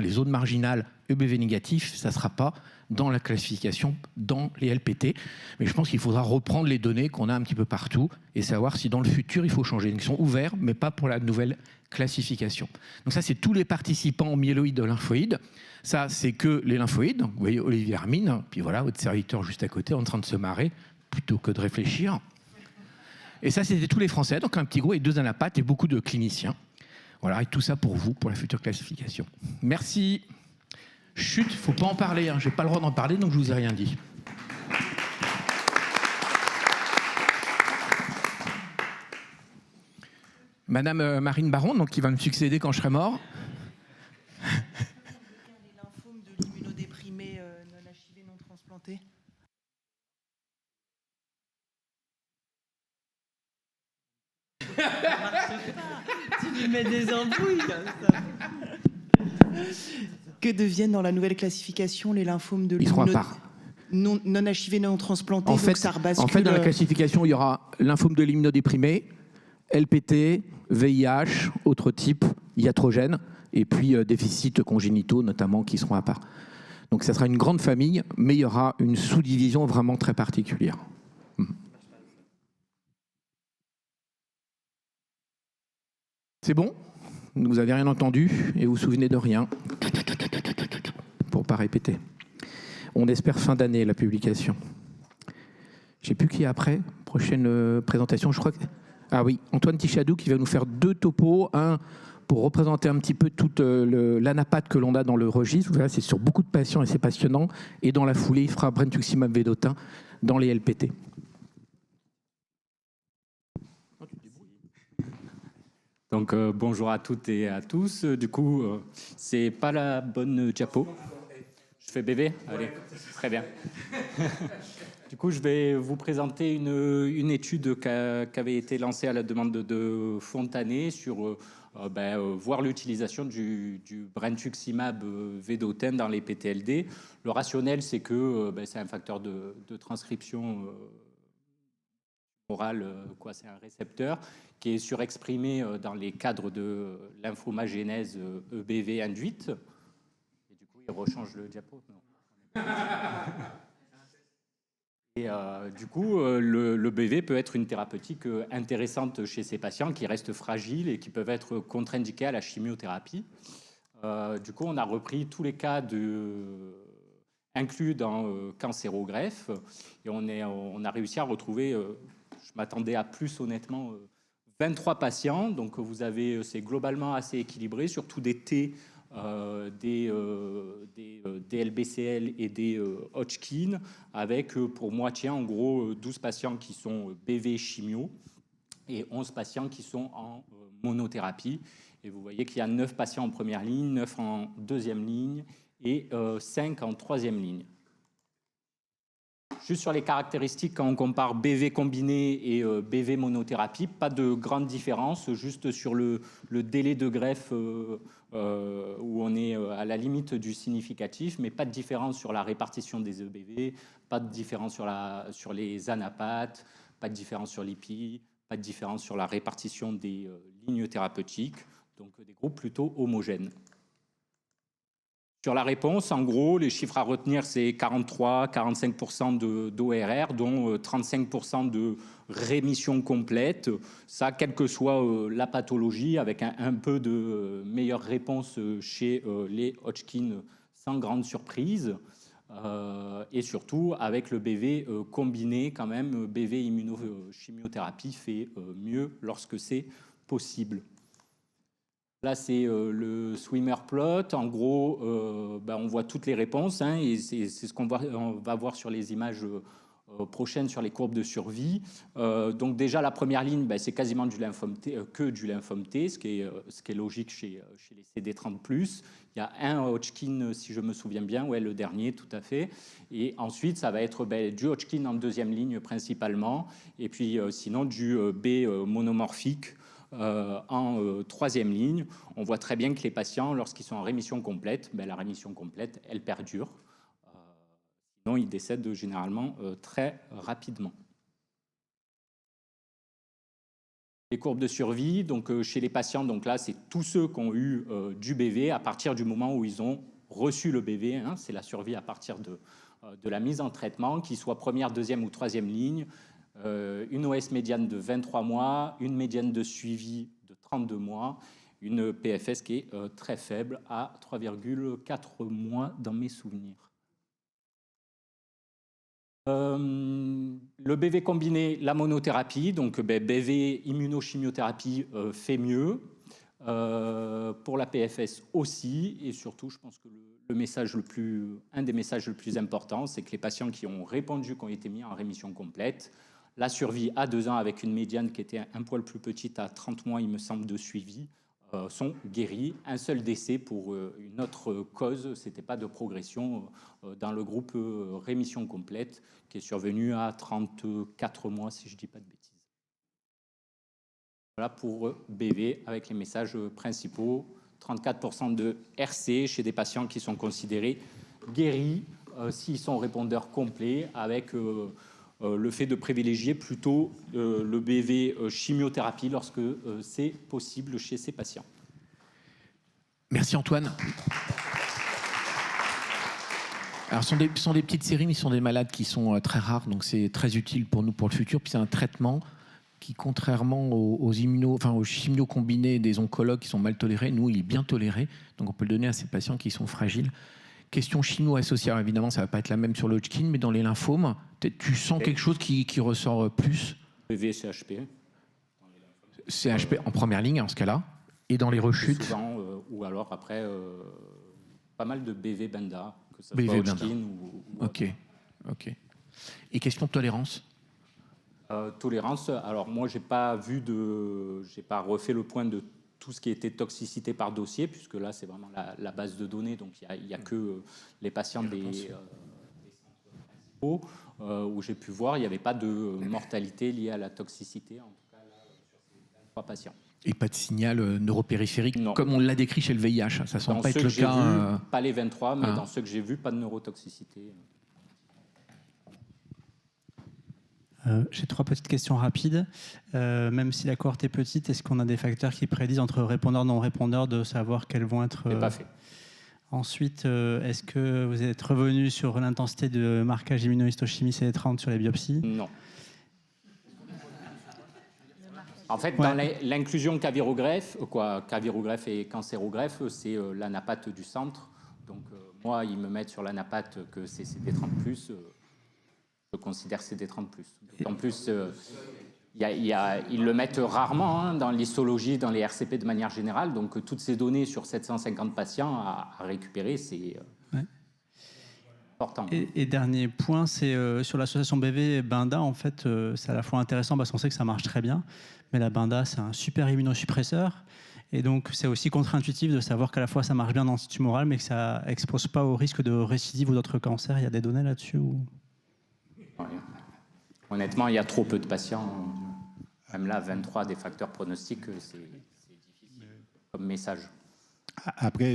zones marginales EBV négatifs, ça ne sera pas dans la classification, dans les LPT. Mais je pense qu'il faudra reprendre les données qu'on a un petit peu partout et savoir si dans le futur, il faut changer. Ils sont ouverts, mais pas pour la nouvelle classification. Donc ça, c'est tous les participants myéloïdes de lymphoïdes. Ça, c'est que les lymphoïdes. Donc, vous voyez Olivier Hermine, puis voilà, votre serviteur juste à côté en train de se marrer, plutôt que de réfléchir. Et ça, c'était tous les Français, donc un petit groupe et 2 anapathes et beaucoup de cliniciens. Voilà, et tout ça pour vous, pour la future classification. Merci. Chut, il ne faut pas en parler, hein. Je n'ai pas le droit d'en parler, donc je ne vous ai rien dit. Madame Marine Baron, donc, qui va me succéder quand je serai mort. Les lymphomes de l'immunodéprimé non HIV non transplanté. Tu lui mets des embrouilles comme ça. Que deviennent dans la nouvelle classification les lymphomes de non HIV non transplantés? En fait, dans la classification, il y aura lymphome de l'immunodéprimé, LPT, VIH, autres types, iatrogènes, et puis déficits congénitaux notamment qui seront à part. Donc ça sera une grande famille, mais il y aura une sous-division vraiment très particulière. C'est bon? Vous n'avez rien entendu et vous vous souvenez de rien? Pour ne pas répéter. On espère fin d'année la publication. Je ne sais plus qui est après. Prochaine présentation, je crois que... Ah oui, Antoine Tichadou qui va nous faire 2 topos. Un pour représenter un petit peu toute l'anapathe que l'on a dans le registre. Voilà, c'est sur beaucoup de patients et c'est passionnant. Et dans la foulée, il fera brentuximab vedotin dans les LPT. Donc bonjour à toutes et à tous. Du coup, c'est pas la bonne diapo. Je fais BV? Allez, très bien. Du coup, je vais vous présenter une étude qui avait été lancée à la demande de Fontanet sur voir l'utilisation du brentuximab vedotin dans les PTLD. Le rationnel, c'est que c'est un facteur de transcription orale, c'est un récepteur qui est surexprimé dans les cadres de lymphomagénèse EBV induite. Et du coup, il rechange le diapo. Non. Et du coup, le BV peut être une thérapeutique intéressante chez ces patients qui restent fragiles et qui peuvent être contre-indiqués à la chimiothérapie. Du coup, on a repris tous les cas inclus dans cancérogreffe et on a réussi à retrouver, je m'attendais à plus honnêtement, 23 patients. Donc vous avez, c'est globalement assez équilibré, surtout des T, des LBCL et des Hodgkin, avec pour moitié en gros 12 patients qui sont BV chimio et 11 patients qui sont en monothérapie. Et vous voyez qu'il y a 9 patients en première ligne, 9 en deuxième ligne et 5 en troisième ligne. Juste sur les caractéristiques, quand on compare BV combiné et BV monothérapie, pas de grande différence, juste sur le délai de greffe où on est à la limite du significatif, mais pas de différence sur la répartition des EBV, pas de différence sur les anapathes, pas de différence sur l'IPI, pas de différence sur la répartition des lignes thérapeutiques, donc des groupes plutôt homogènes. Sur la réponse, en gros, les chiffres à retenir, c'est 43-45% d'ORR, dont 35% de rémission complète. Ça, quelle que soit la pathologie, avec un peu de meilleure réponse chez les Hodgkin, sans grande surprise. Et surtout, avec le BV combiné, quand même, BV immunochimiothérapie fait mieux lorsque c'est possible. Là, c'est le swimmer plot. En gros, on voit toutes les réponses, hein, et c'est ce qu'on va voir sur les images prochaines sur les courbes de survie. Donc déjà, la première ligne, c'est quasiment du lymphome T, que du lymphome T, ce qui est logique chez les CD30+. Il y a un Hodgkin, si je me souviens bien, ouais, le dernier, tout à fait. Et ensuite, ça va être du Hodgkin en deuxième ligne principalement, et puis sinon du B monomorphique, en troisième ligne. On voit très bien que les patients, lorsqu'ils sont en rémission complète, la rémission complète, elle perdure. Sinon, ils décèdent généralement très rapidement. Les courbes de survie, donc chez les patients, donc là, c'est tous ceux qui ont eu du BV à partir du moment où ils ont reçu le BV. Hein, c'est la survie à partir de la mise en traitement, qu'il soit première, deuxième ou troisième ligne. Une OS médiane de 23 mois, une médiane de suivi de 32 mois, une PFS qui est très faible à 3,4 mois dans mes souvenirs. Le BV combiné, la monothérapie, donc BV immunochimiothérapie fait mieux. Pour la PFS aussi, et surtout, je pense que un des messages le plus importants, c'est que les patients qui ont répondu, qui ont été mis en rémission complète, la survie à 2 ans avec une médiane qui était un poil plus petite à 30 mois, il me semble, de suivi, sont guéris. Un seul décès pour une autre cause, c'était pas de progression dans le groupe rémission complète, qui est survenu à 34 mois, si je dis pas de bêtises. Voilà pour BV avec les messages principaux. 34% de RC chez des patients qui sont considérés guéris s'ils sont répondeurs complets, avec le fait de privilégier plutôt le BV chimiothérapie lorsque c'est possible chez ces patients. Merci Antoine. Alors, ce sont des petites séries, mais ce sont des malades qui sont très rares, donc c'est très utile pour nous pour le futur. Puis c'est un traitement qui, contrairement aux chimio combinés des oncologues qui sont mal tolérés, nous, il est bien toléré. Donc, on peut le donner à ces patients qui sont fragiles. Question chimio associée. Alors, évidemment, ça ne va pas être la même sur le Hodgkin, mais dans les lymphomes, tu sens quelque chose qui ressort plus. BV, CHP. CHP en première ligne, en ce cas-là. Et dans les rechutes souvent, ou alors, après, pas mal de BV Benda, que ça BV soit Benda. Hodgkin ou Ok. Et question de tolérance? Tolérance, alors moi j'ai pas refait le point de tout ce qui était toxicité par dossier, puisque là c'est vraiment la base de données, donc il y a que les patients des centres où j'ai pu voir, il n'y avait pas de mortalité liée à la toxicité, en tout cas là, sur ces 23 patients. Et pas de signal neuropériphérique, Non. Comme on l'a décrit chez le VIH, ça semble Dans pas ceux être le que j'ai cas. vus, pas les 23, mais dans ceux que j'ai vus, pas de neurotoxicité. J'ai 3 petites questions rapides. Même si la cohorte est petite, est-ce qu'on a des facteurs qui prédisent entre répondeurs et non-répondeurs de savoir quels vont être... C'est pas fait. Ensuite, est-ce que vous êtes revenu sur l'intensité de marquage immunohistochimie CD30 sur les biopsies? Non. En fait, dans l'inclusion cavirogreffe et cancérogreffe, c'est l'anapathe du centre. Donc, moi, ils me mettent sur l'anapathe que c'est CD30+. Je considère CD30+. En plus, ils le mettent rarement dans l'histologie, dans les RCP de manière générale. Donc, toutes ces données sur 750 patients à récupérer, c'est important. Et dernier point, c'est sur l'association BV et Benda. En fait, c'est à la fois intéressant parce qu'on sait que ça marche très bien. Mais la Benda, c'est un super immunosuppresseur. Et donc, c'est aussi contre-intuitif de savoir qu'à la fois ça marche bien dans le tumoral, mais que ça expose pas au risque de récidive ou d'autres cancers. Il y a des données là-dessus ou... Honnêtement, il y a trop peu de patients. Même là, 23 des facteurs pronostiques, c'est difficile comme message. Après,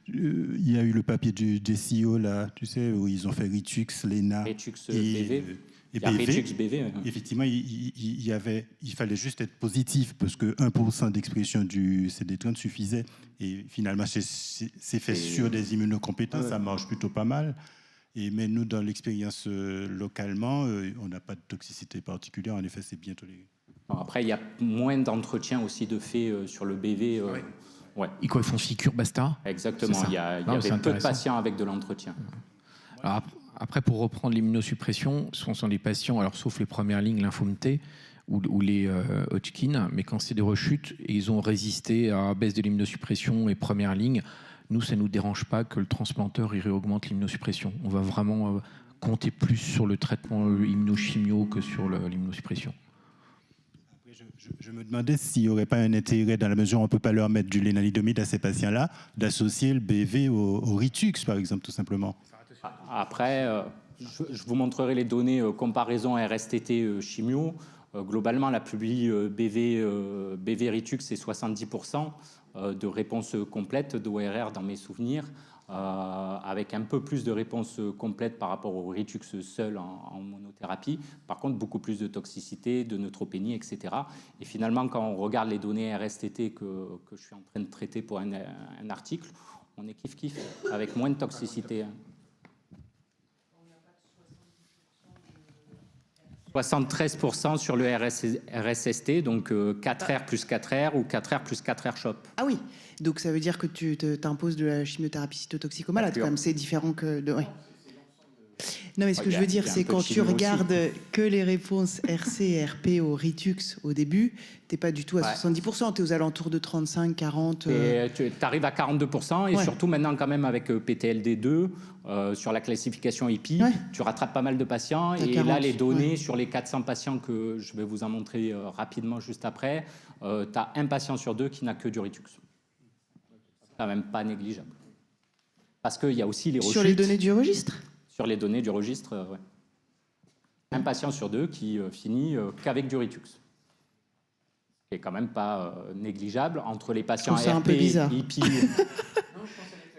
il y a eu le papier du JCO, là, tu sais, où ils ont fait Ritux, Lena Ritux et BV. BV. BV. Effectivement, il fallait juste être positif parce que 1% d'expression du CD30 suffisait. Et finalement, c'est fait sur des immunocompétents, ça marche plutôt pas mal. Mais nous, dans l'expérience localement, on n'a pas de toxicité particulière. En effet, c'est bien toléré. Après, il y a moins d'entretien aussi de fait sur le BV. Ouais. Ils font FICUR, basta. Exactement. Il y avait peu de patients avec de l'entretien. Alors, après, pour reprendre l'immunosuppression, ce sont des patients, alors sauf les premières lignes lymphome T ou les Hodgkin, mais quand c'est des rechutes, et ils ont résisté à la baisse de l'immunosuppression et première ligne, nous, ça ne nous dérange pas que le transplanteur il réaugmente l'immunosuppression. On va vraiment compter plus sur le traitement immunochimio que sur l'immunosuppression. Je me demandais s'il n'y aurait pas un intérêt, dans la mesure où on ne peut pas leur mettre du lénalidomide à ces patients-là, d'associer le BV au Ritux, par exemple, tout simplement. Après, je vous montrerai les données comparaison RSTT chimio. Globalement, la publi BV Ritux, c'est 70% de réponse complète d'ORR dans mes souvenirs. avec un peu plus de réponses complètes par rapport au Ritux seul en monothérapie. Par contre, beaucoup plus de toxicité, de neutropénie, etc. Et finalement, quand on regarde les données RSTT que je suis en train de traiter pour un article, on est kiff-kiff, avec moins de toxicité. 73% sur le RSST, donc 4R plus 4R ou 4R plus 4R CHOP. Ah oui, donc ça veut dire que tu t'imposes de la chimiothérapie cytotoxique aux malades, quand même. C'est différent que de... Oui. Non, mais ce que je veux dire, c'est quand tu regardes que les réponses RC et RP au Ritux au début, tu n'es pas du tout à 70%, tu es aux alentours de 35, 40... Tu arrives à 42%, et surtout maintenant quand même avec PTLD2, sur la classification IPI, tu rattrapes pas mal de patients, et 40, là les données sur les 400 patients que je vais vous en montrer rapidement juste après, tu as un patient sur 2 qui n'a que du Ritux. C'est quand même pas négligeable. Parce qu'il y a aussi les rechutes. Sur les données du registre ? Sur les données du registre, oui. Un patient sur 2 qui finit qu'avec du Ritux. Ce qui est quand même pas négligeable entre les patients RP, un peu bizarre. IPI.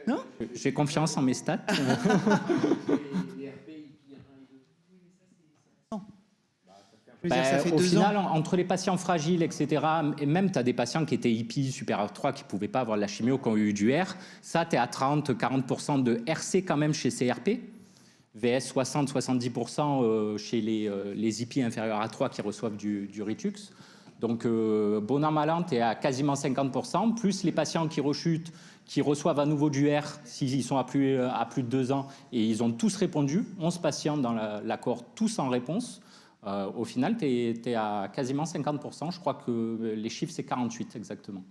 Non, j'ai confiance en mes stats. Au final, entre les patients fragiles, etc., et même tu as des patients qui étaient IPI supérieur 3 qui ne pouvaient pas avoir de la chimio, qui ont eu du R, ça, tu es à 30-40% de RC quand même chez CRP, VS 60-70% chez les IPI inférieurs à 3 qui reçoivent du Ritux. Donc, bon an, mal an, tu es à quasiment 50%, plus les patients qui rechutent, qui reçoivent à nouveau du R s'ils sont à plus de 2 ans, et ils ont tous répondu, 11 patients dans la cohorte, tous en réponse. Au final, tu es à quasiment 50%. Je crois que les chiffres, c'est 48 exactement.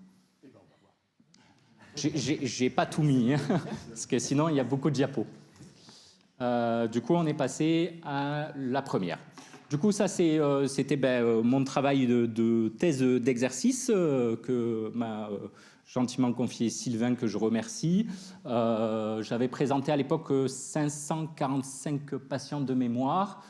J'ai pas tout mis, hein, parce que sinon, il y a beaucoup de diapos. Du coup, on est passé à la première. Du coup, ça, c'était mon travail de thèse d'exercice que m'a gentiment confié Sylvain, que je remercie. J'avais présenté à l'époque 545 patients de mémoire.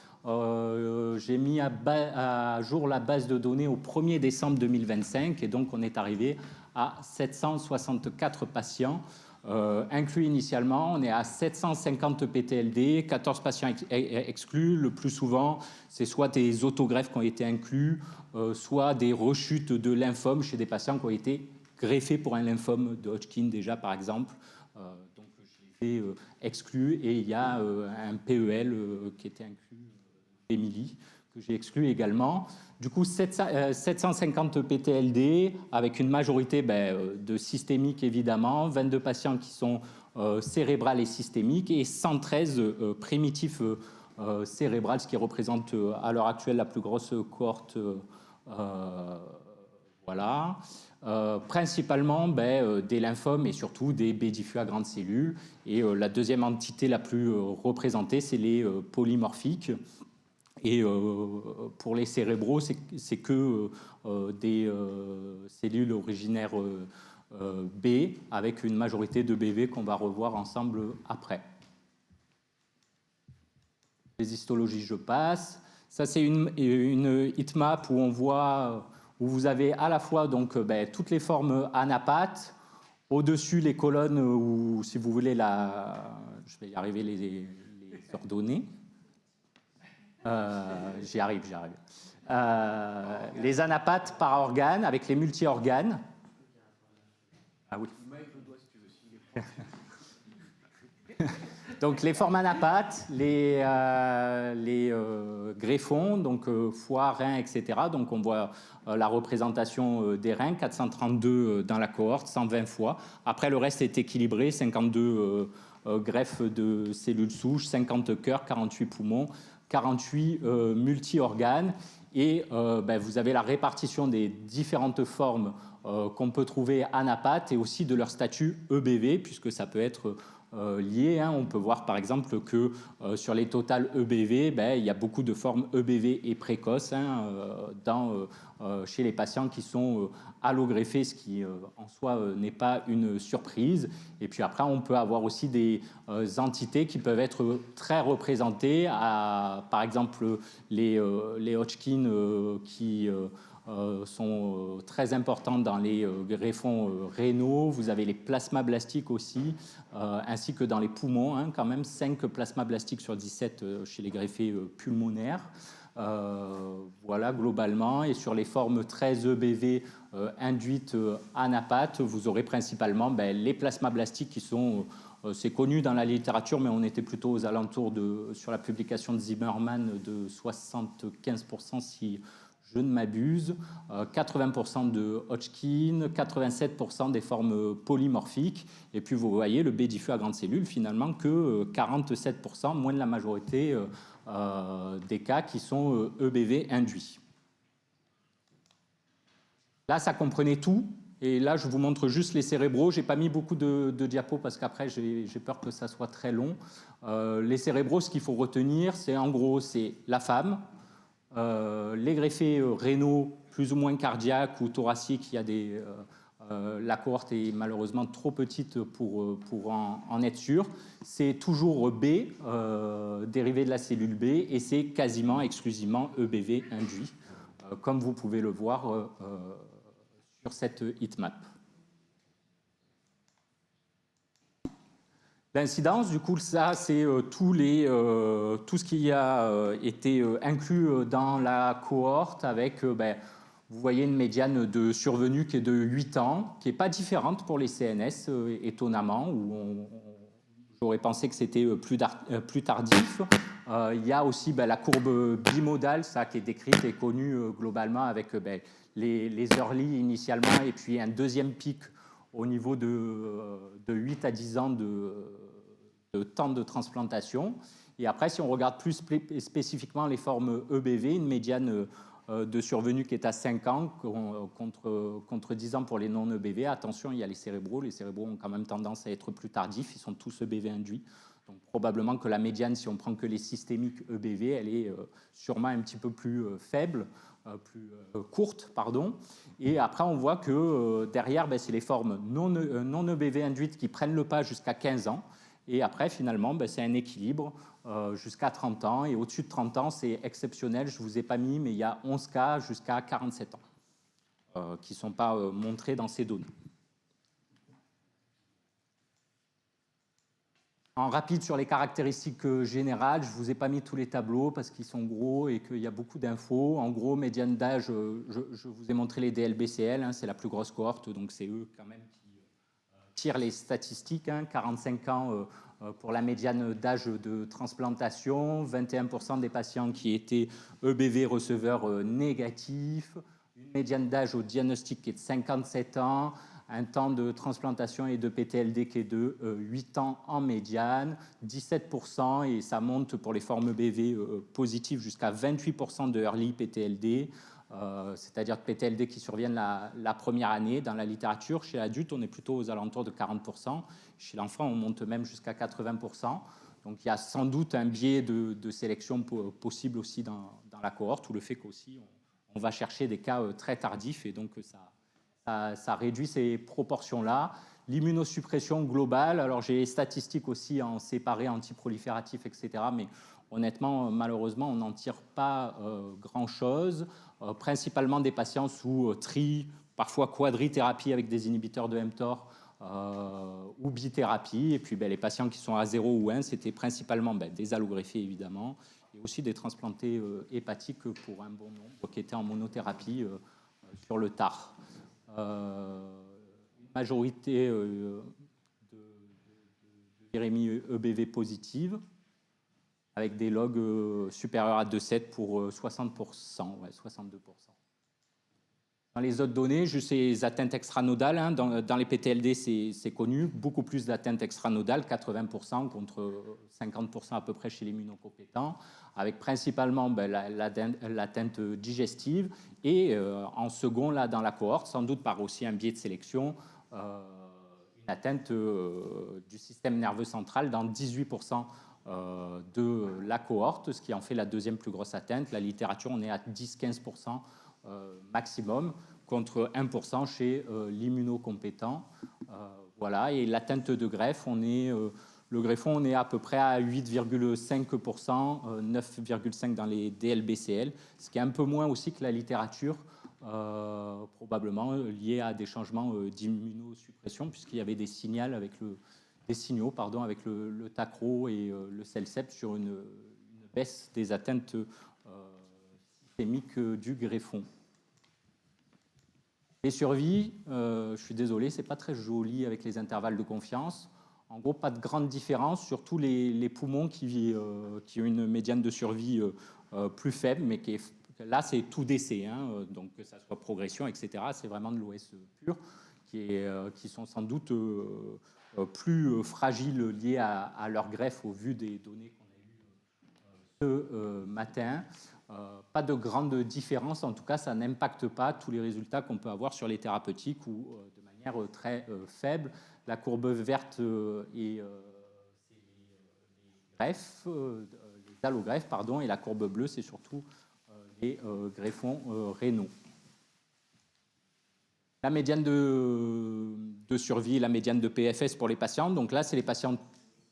J'ai mis à jour la base de données au 1er décembre 2025 et donc on est arrivé à 764 patients inclus initialement. On est à 750 PTLD, 14 patients exclus. Le plus souvent, c'est soit des autogreffes qui ont été inclus, soit des rechutes de lymphome chez des patients qui ont été greffés pour un lymphome de Hodgkin déjà par exemple. Donc je l'ai fait exclu et il y a un PEL qui était inclus. Émilie, que j'ai exclu également. Du coup, 750 PTLD, avec une majorité de systémiques, évidemment, 22 patients qui sont cérébrales et systémiques, et 113 primitifs cérébrales, ce qui représente à l'heure actuelle la plus grosse cohorte. Voilà. Principalement des lymphomes et surtout des B diffus à grandes cellules. Et la deuxième entité la plus représentée, c'est les polymorphiques. Et pour les cérébraux, c'est que des cellules originaires B, avec une majorité de BV qu'on va revoir ensemble après. Les histologies, je passe. Ça, c'est une heatmap où on voit, où vous avez à la fois donc, toutes les formes anapathes, au-dessus les colonnes, ou si vous voulez, je vais y arriver, les ordonnées. J'y arrive. Les anapathes par organe avec les multi-organes. Ah oui. Donc les formes anapathes, les greffons, donc foie, rein, etc. Donc on voit la représentation des reins, 432 dans la cohorte, 120 foies. Après le reste est équilibré, 52 greffes de cellules souches, 50 cœurs, 48 poumons. 48 multi-organes et vous avez la répartition des différentes formes qu'on peut trouver anapathes et aussi de leur statut EBV puisque ça peut être lié. Hein. On peut voir par exemple que sur les totales EBV, il y a beaucoup de formes EBV et précoces chez les patients qui sont allogreffés, ce qui en soi n'est pas une surprise. Et puis après, on peut avoir aussi des entités qui peuvent être très représentées, par exemple les Hodgkin qui sont très importantes dans les greffons rénaux. Vous avez les plasmablastiques aussi, ainsi que dans les poumons, hein, quand même 5 plasmablastiques sur 17 chez les greffés pulmonaires. Voilà, globalement. Et sur les formes très EBV induites anapathes, vous aurez principalement les plasmablastiques qui sont... c'est connu dans la littérature, mais on était plutôt aux alentours sur la publication de Zimmerman de 75%, si je ne m'abuse, 80% de Hodgkin, 87% des formes polymorphiques. Et puis vous voyez le B diffus à grande cellule, finalement, que 47%, moins de la majorité des cas qui sont EBV induits. Là, ça comprenait tout. Et là, je vous montre juste les cérébraux. Je n'ai pas mis beaucoup de diapos parce qu'après, j'ai peur que ça soit très long. Les cérébraux, ce qu'il faut retenir, c'est en gros, c'est la femme, les greffés rénaux plus ou moins cardiaques ou thoraciques. Il y a la cohorte est malheureusement trop petite pour en être sûr. C'est toujours B, dérivé de la cellule B, et c'est quasiment exclusivement EBV induit, comme vous pouvez le voir sur cette heatmap. L'incidence, du coup, ça, c'est tout ce qui a été inclus dans la cohorte avec, vous voyez, une médiane de survenue qui est de 8 ans, qui n'est pas différente pour les CNS, étonnamment, où j'aurais pensé que c'était plus tardif. Il y a aussi la courbe bimodale, ça, qui est décrite et connue globalement avec les early initialement, et puis un deuxième pic au niveau de 8 à 10 ans de temps de transplantation. Et après, si on regarde plus spécifiquement les formes EBV, une médiane de survenue qui est à 5 ans contre 10 ans pour les non-EBV. Attention, il y a les cérébraux. Les cérébraux ont quand même tendance à être plus tardifs. Ils sont tous EBV induits. Donc probablement que la médiane, si on prend que les systémiques EBV, elle est sûrement un petit peu plus faible, plus courte, pardon. Et après, on voit que derrière, c'est les formes non EBV induites qui prennent le pas jusqu'à 15 ans. Et après, finalement, c'est un équilibre jusqu'à 30 ans. Et au-dessus de 30 ans, c'est exceptionnel. Je ne vous ai pas mis, mais il y a 11 cas jusqu'à 47 ans qui ne sont pas montrés dans ces données. En rapide sur les caractéristiques générales, je ne vous ai pas mis tous les tableaux parce qu'ils sont gros et qu'il y a beaucoup d'infos. En gros, médiane d'âge, je vous ai montré les DLBCL, c'est la plus grosse cohorte, donc c'est eux quand même qui tirent les statistiques. 45 ans pour la médiane d'âge de transplantation, 21% des patients qui étaient EBV receveurs négatifs, une médiane d'âge au diagnostic qui est de 57 ans, un temps de transplantation et de PTLD qui est de 8 ans en médiane, 17%, et ça monte pour les formes EBV positives jusqu'à 28% de early PTLD, c'est-à-dire de PTLD qui surviennent la première année. Dans la littérature, chez l'adulte, on est plutôt aux alentours de 40%. Chez l'enfant, on monte même jusqu'à 80%. Donc il y a sans doute un biais de sélection possible aussi dans la cohorte, ou le fait qu'aussi on va chercher des cas très tardifs, et donc ça réduit ces proportions-là. L'immunosuppression globale, alors j'ai les statistiques aussi en séparé, antiprolifératif, etc. Mais honnêtement, malheureusement, on n'en tire pas grand-chose. Principalement des patients sous parfois quadrithérapie avec des inhibiteurs de mTOR ou bithérapie. Et puis les patients qui sont à 0 ou 1, c'était principalement des allogreffés, évidemment, et aussi des transplantés hépatiques pour un bon nombre qui étaient en monothérapie sur le tard. Une majorité de virémie EBV positive, avec des logs supérieurs à 2,7 pour 60%, 62%. Dans les autres données, juste les atteintes extranodales, dans les PTLD, c'est connu, beaucoup plus d'atteintes extranodales, 80% contre 50% à peu près chez les immunocompétents, avec principalement l'atteinte digestive, et en second, là, dans la cohorte, sans doute par aussi un biais de sélection, une atteinte du système nerveux central dans 18% de la cohorte, ce qui en fait la deuxième plus grosse atteinte. La littérature, on est à 10-15% maximum, contre 1% chez l'immunocompétent. Voilà. Et l'atteinte de greffe, le greffon, on est à peu près à 8,5%, 9,5% dans les DLBCL, ce qui est un peu moins aussi que la littérature, probablement liés à des changements d'immunosuppression, puisqu'il y avait des signaux avec le Tacro et le Cellcept sur une baisse des atteintes systémiques du greffon. Les survies, je suis désolé, c'est pas très joli avec les intervalles de confiance. En gros, pas de grande différence, surtout les poumons qui ont une médiane de survie plus faible, mais là, c'est tout décès, hein, donc que ça soit progression, etc. C'est vraiment de l'OS pur, qui sont sans doute plus fragiles liés à leur greffe au vu des données qu'on a eues ce matin. Pas de grande différence, en tout cas, ça n'impacte pas tous les résultats qu'on peut avoir sur les thérapeutiques ou de manière très faible. La courbe verte est les greffes, les allogreffes, pardon, et la courbe bleue, c'est surtout les greffons rénaux. La médiane de survie, la médiane de PFS pour les patients. Donc là, c'est les patients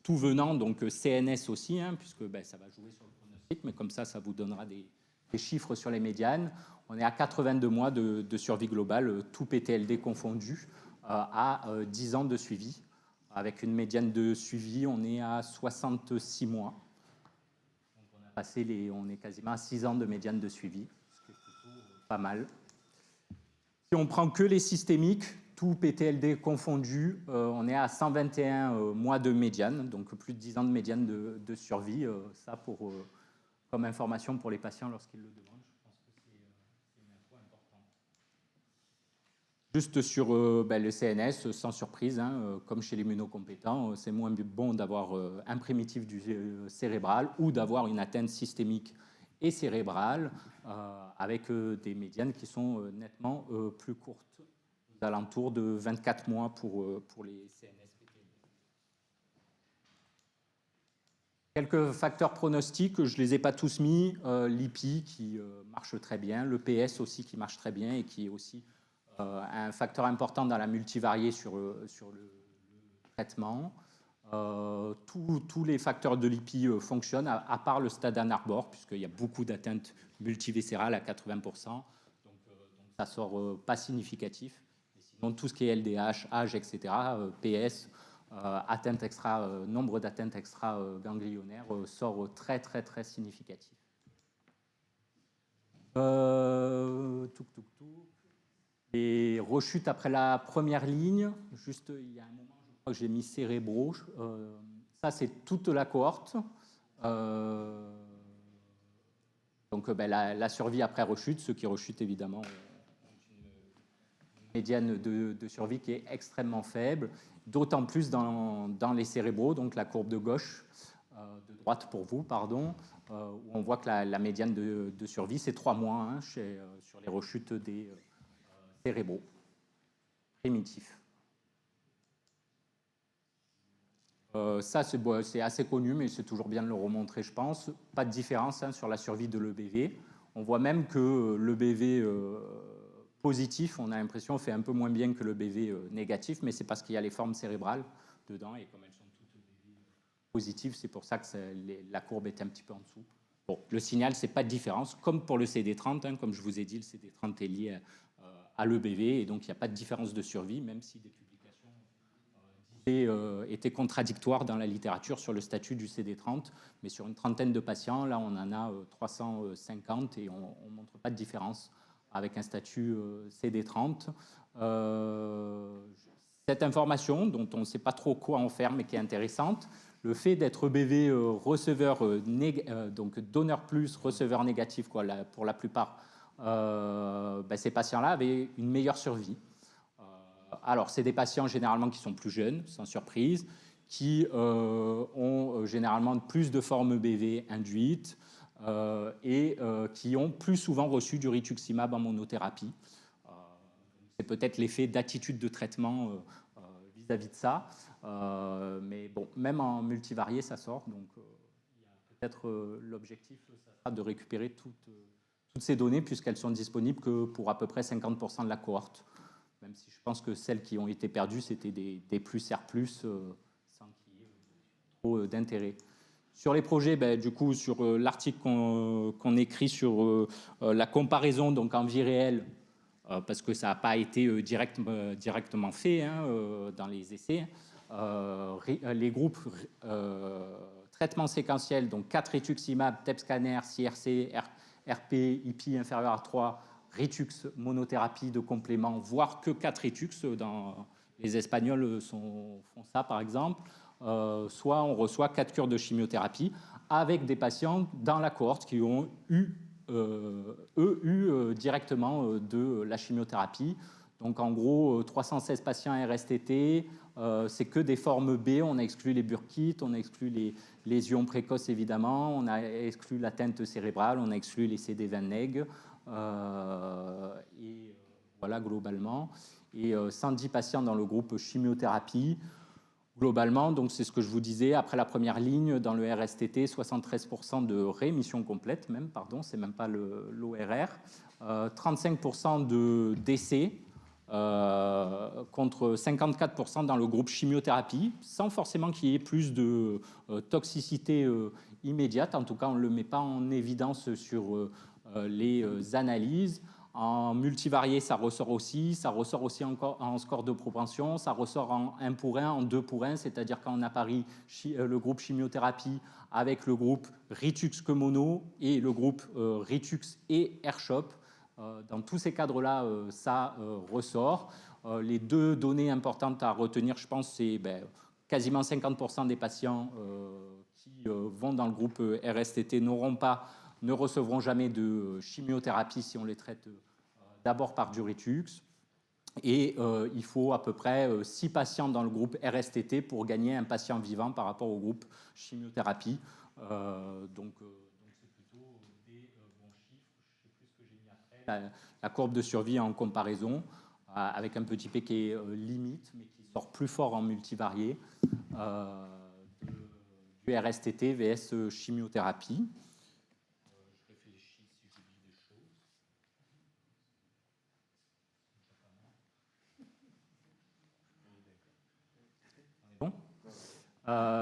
tout venant, donc CNS aussi, hein, puisque ça va jouer sur le pronostic, mais comme ça vous donnera des chiffres sur les médianes. On est à 82 mois de survie globale, tout PTLD confondu, à 10 ans de suivi. Avec une médiane de suivi, on est à 66 mois. Donc on est quasiment à 6 ans de médiane de suivi, ce qui est plutôt pas mal. Si on prend que les systémiques, tout PTLD confondu, on est à 121 mois de médiane, donc plus de 10 ans de médiane de survie. Ça, comme information pour les patients lorsqu'ils le demandent, je pense que c'est une info importante. Juste sur le CNS, sans surprise, hein, comme chez l'immunocompétent, c'est moins bon d'avoir un primitif du cérébral ou d'avoir une atteinte systémique et cérébrale avec des médianes qui sont nettement plus courtes, aux alentours de 24 mois pour les CNS. Quelques facteurs pronostiques, je ne les ai pas tous mis. L'IPI qui marche très bien, le PS aussi qui marche très bien et qui est aussi un facteur important dans la multivariée sur le traitement. Tous les facteurs de l'IPI fonctionnent, à part le stade Ann-Arbor, puisqu'il y a beaucoup d'atteintes multiviscérales à 80%. Donc ça sort pas significatif. Et sinon, tout ce qui est LDH, âge, etc., PS, nombre d'atteintes extra-ganglionnaires sort très, très, très significatif. Les rechutes après la première ligne, juste il y a un moment, je crois que j'ai mis cérébraux. Ça, c'est toute la cohorte. Donc, la survie après rechute, ceux qui rechutent évidemment ont une médiane de survie qui est extrêmement faible, d'autant plus dans les cérébraux, donc la courbe de gauche, de droite pour vous, pardon, où on voit que la médiane de survie, c'est 3 mois hein, sur les rechutes des cérébraux primitifs. Ça, c'est assez connu, mais c'est toujours bien de le remontrer, je pense. Pas de différence hein, sur la survie de l'EBV. On voit même que l'EBV positif, on a l'impression, fait un peu moins bien que l'EBV négatif, mais c'est parce qu'il y a les formes cérébrales dedans, et comme elles sont toutes EBV positives, c'est pour ça que la courbe est un petit peu en dessous. Bon, le signal, c'est pas de différence, comme pour le CD30, hein, comme je vous ai dit, le CD30 est lié à l'EBV, et donc il n'y a pas de différence de survie, même si des publications étaient contradictoires dans la littérature sur le statut du CD30, mais sur une trentaine de patients, là on en a 350 et on ne montre pas de différence avec un statut CD30. Cette information, dont on ne sait pas trop quoi en faire, mais qui est intéressante, le fait d'être EBV receveur, donc donneur plus, receveur négatif, quoi, pour la plupart, ces patients-là avaient une meilleure survie. Alors, c'est des patients généralement qui sont plus jeunes, sans surprise, qui ont généralement plus de formes EBV induites et qui ont plus souvent reçu du rituximab en monothérapie. C'est peut-être l'effet d'attitude de traitement vis-à-vis de ça. Mais bon, même en multivarié, ça sort. Donc, il y a peut-être l'objectif, ça sera de récupérer toutes ces données, puisqu'elles sont disponibles que pour à peu près 50% de la cohorte. Même si je pense que celles qui ont été perdues, c'était des plus R+, sans qu'il y ait trop d'intérêt. Sur les projets, du coup, sur l'article qu'on écrit sur la comparaison donc en vie réelle parce que ça n'a pas été directement fait dans les essais. Les groupes traitement séquentiel, donc 4 rituximab, TEP scanner, CRC, RP, IP inférieur à 3, Ritux monothérapie de complément, voire que 4 Ritux. Les Espagnols font ça, par exemple. Soit on reçoit 4 cures de chimiothérapie avec des patients dans la cohorte qui ont eu directement de la chimiothérapie. Donc en gros, 316 patients RSTT, c'est que des formes B. On a exclu les burkites, on a exclu les lésions précoces évidemment, on a exclu l'atteinte cérébrale, on a exclu les CD20 neg. Et voilà globalement. Et 110 patients dans le groupe chimiothérapie. Globalement, donc c'est ce que je vous disais, après la première ligne, dans le RSTT, 73% de rémission complète, même, pardon, c'est même pas l'ORR, 35% de décès, contre 54% dans le groupe chimiothérapie, sans forcément qu'il y ait plus de toxicité immédiate. En tout cas, on ne le met pas en évidence sur les analyses. En multivarié, ça ressort aussi encore en score de propension, ça ressort en 1 pour 1, en 2 pour 1, c'est-à-dire quand on apparie le groupe chimiothérapie avec le groupe Ritux que mono et le groupe Ritux et AirShop. Dans tous ces cadres-là, ça ressort. Les deux données importantes à retenir, je pense, c'est quasiment 50% des patients qui vont dans le groupe RSTT ne recevront jamais de chimiothérapie si on les traite d'abord par du Ritux. Et il faut à peu près 6 patients dans le groupe RSTT pour gagner un patient vivant par rapport au groupe chimiothérapie. Donc c'est plutôt des bons chiffres. Je ne sais plus ce que j'ai mis après. La courbe de survie en comparaison, avec un petit p qui est limite, mais qui sort plus fort en multivarié, du RSTT vs chimiothérapie.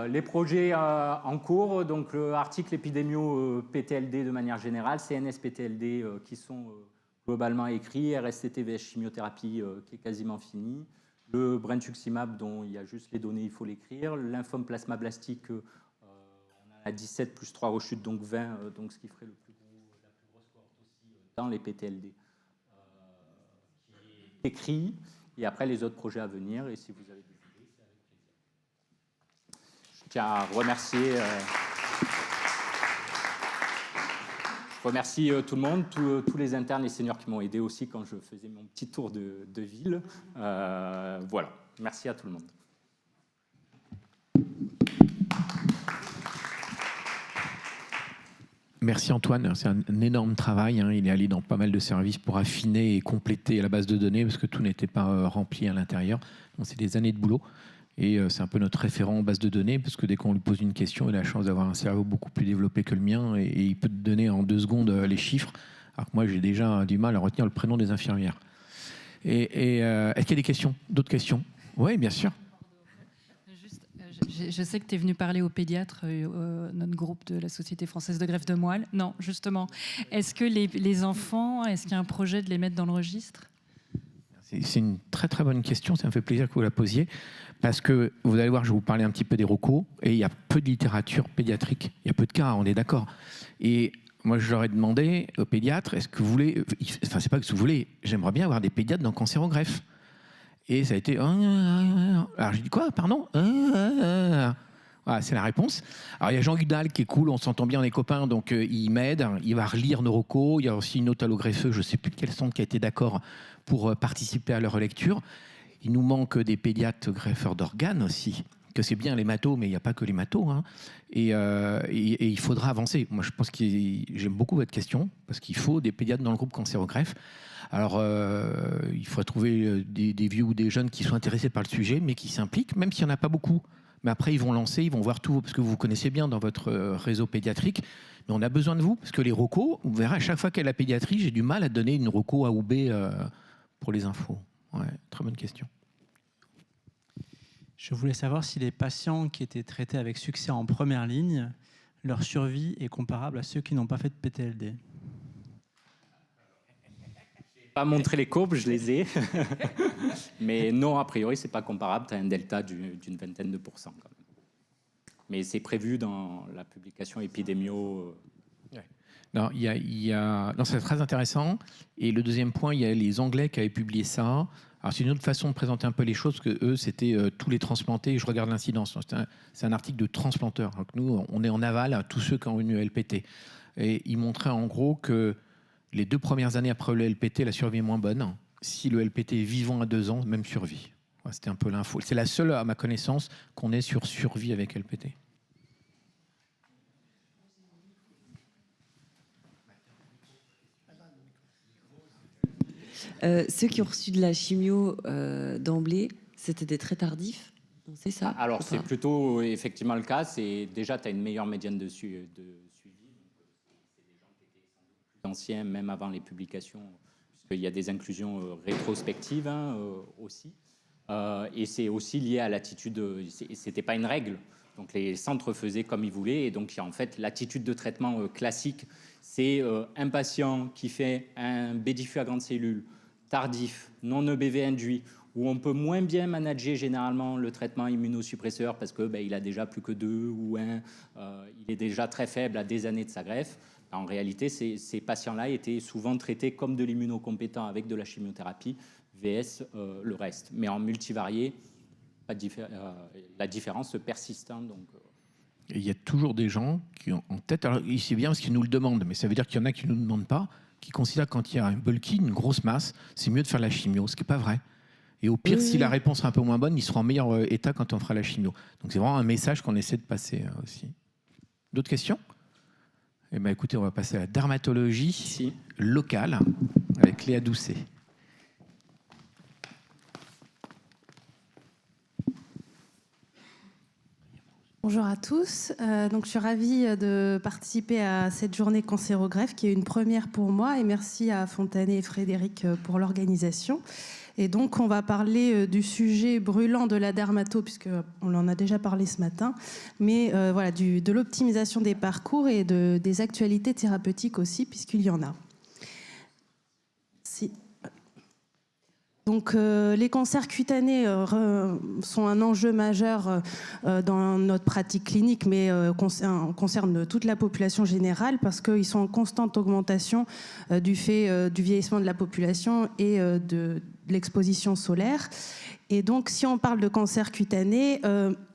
Les projets en cours, donc l'article épidémio PTLD de manière générale, CNS PTLD qui sont globalement écrits, RSTT vs chimiothérapie qui est quasiment fini, le brentuximab dont il y a juste les données, il faut l'écrire, le lymphome plasmablastique, on a 17 plus 3 rechutes, donc 20, donc ce qui ferait la plus grosse cohorte aussi dans les PTLD, qui est écrit, et après les autres projets à venir, et si vous avez des idées, c'est avec plaisir. Je tiens à remercier, tout le monde, tous les internes et seniors qui m'ont aidé aussi quand je faisais mon petit tour de ville. Voilà, merci à tout le monde. Merci Antoine, c'est un énorme travail. Il est allé dans pas mal de services pour affiner et compléter la base de données parce que tout n'était pas rempli à l'intérieur. Donc c'est des années de boulot. Et c'est un peu notre référent en base de données, parce que dès qu'on lui pose une question, il a la chance d'avoir un cerveau beaucoup plus développé que le mien, et il peut te donner en 2 secondes les chiffres, alors que moi j'ai déjà du mal à retenir le prénom des infirmières. Est-ce qu'il y a des questions, d'autres questions? Oui, bien sûr. Je sais que tu es venu parler aux pédiatres, notre groupe de la Société française de greffe de moelle. Non, justement. Est-ce que les enfants, est-ce qu'il y a un projet de les mettre dans le registre? C'est une très très bonne question, ça me fait plaisir que vous la posiez, parce que vous allez voir, je vais vous parler un petit peu des recos, et il y a peu de littérature pédiatrique, il y a peu de cas, on est d'accord. Et moi je leur ai demandé aux pédiatres, est-ce que vous voulez, enfin c'est pas que vous voulez, j'aimerais bien avoir des pédiatres dans cancérogreffe. Et ça a été... Alors j'ai dit quoi, pardon? Voilà, c'est la réponse. Alors il y a Jean Udal qui est cool, on s'entend bien, on est copains, donc il m'aide, il va relire nos recos. Il y a aussi une otologreffeuse, je ne sais plus de quel centre qui a été d'accord pour participer à leur relecture. Il nous manque des pédiatres greffeurs d'organes aussi, que c'est bien l'hémato, mais il n'y a pas que l'hémato. Et il faudra avancer. Moi je pense que j'aime beaucoup votre question, parce qu'il faut des pédiatres dans le groupe cancérogreffe. Alors, il faut trouver des vieux ou des jeunes qui sont intéressés par le sujet, mais qui s'impliquent, même s'il n'y en a pas beaucoup. Mais après, ils vont lancer, ils vont voir tout, parce que vous connaissez bien dans votre réseau pédiatrique. Mais on a besoin de vous, parce que les recos, vous verrez, à chaque fois qu'il y a la pédiatrie, j'ai du mal à donner une reco A ou B pour les infos. Ouais, très bonne question. Je voulais savoir si les patients qui étaient traités avec succès en première ligne, leur survie est comparable à ceux qui n'ont pas fait de PTLD. Pas montrer les courbes, je les ai. Mais non, a priori, c'est pas comparable. Tu as un delta d'une vingtaine de pourcents quand même. Mais c'est prévu dans la publication épidémio. Non, non, c'est très intéressant. Et le deuxième point, il y a les Anglais qui avaient publié ça. Alors, c'est une autre façon de présenter un peu les choses, parce que eux, c'était tous les transplantés. Je regarde l'incidence. C'est un article de transplanteurs. Donc, nous, on est en aval, tous ceux qui ont une LPT. Et ils montraient en gros que les 2 premières années après le LPT, la survie est moins bonne. Si le LPT est vivant à 2 ans, même survie. Voilà, c'était un peu l'info. C'est la seule, à ma connaissance, qu'on est sur survie avec LPT. Ceux qui ont reçu de la chimio d'emblée, c'était des très tardifs, c'est ça? Alors, c'est plutôt effectivement le cas. Déjà, tu as une meilleure médiane de suivi. C'est des gens qui étaient plus anciens, même avant les publications, puisqu'il y a des inclusions rétrospectives aussi. Et c'est aussi lié à l'attitude. C'était pas une règle. Donc, les centres faisaient comme ils voulaient. Et donc, en fait, l'attitude de traitement classique, c'est un patient qui fait un B-diffus à grande cellule tardif, non EBV induit, où on peut moins bien manager généralement le traitement immunosuppresseur parce que il a déjà plus que 2 ou 1, il est déjà très faible à des années de sa greffe. En réalité, ces patients-là étaient souvent traités comme de l'immunocompétent avec de la chimiothérapie, VS le reste. Mais en multivarié, la différence persiste. Donc, Et il y a toujours des gens qui ont en tête, alors c'est bien parce qu'ils nous le demandent, mais ça veut dire qu'il y en a qui ne nous demandent pas, qui considèrent que quand il y a un bulky, une grosse masse, c'est mieux de faire la chimio, ce qui n'est pas vrai. Et au pire, si la réponse est un peu moins bonne, ils seront en meilleur état quand on fera la chimio. Donc c'est vraiment un message qu'on essaie de passer aussi. D'autres questions? Eh bien écoutez, on va passer à la dermatologie locale avec Léa Doucet. Bonjour à tous. Donc, je suis ravie de participer à cette journée cancérogreffe qui est une première pour moi et merci à Fontanet et Frédéric pour l'organisation. Et donc, on va parler du sujet brûlant de la dermato, puisqu'on en a déjà parlé ce matin, mais voilà, de l'optimisation des parcours et des actualités thérapeutiques aussi, puisqu'il y en a. Donc, les cancers cutanés sont un enjeu majeur dans notre pratique clinique, mais concernent toute la population générale parce qu'ils sont en constante augmentation du fait du vieillissement de la population et de l'exposition solaire. Et donc, si on parle de cancer cutané,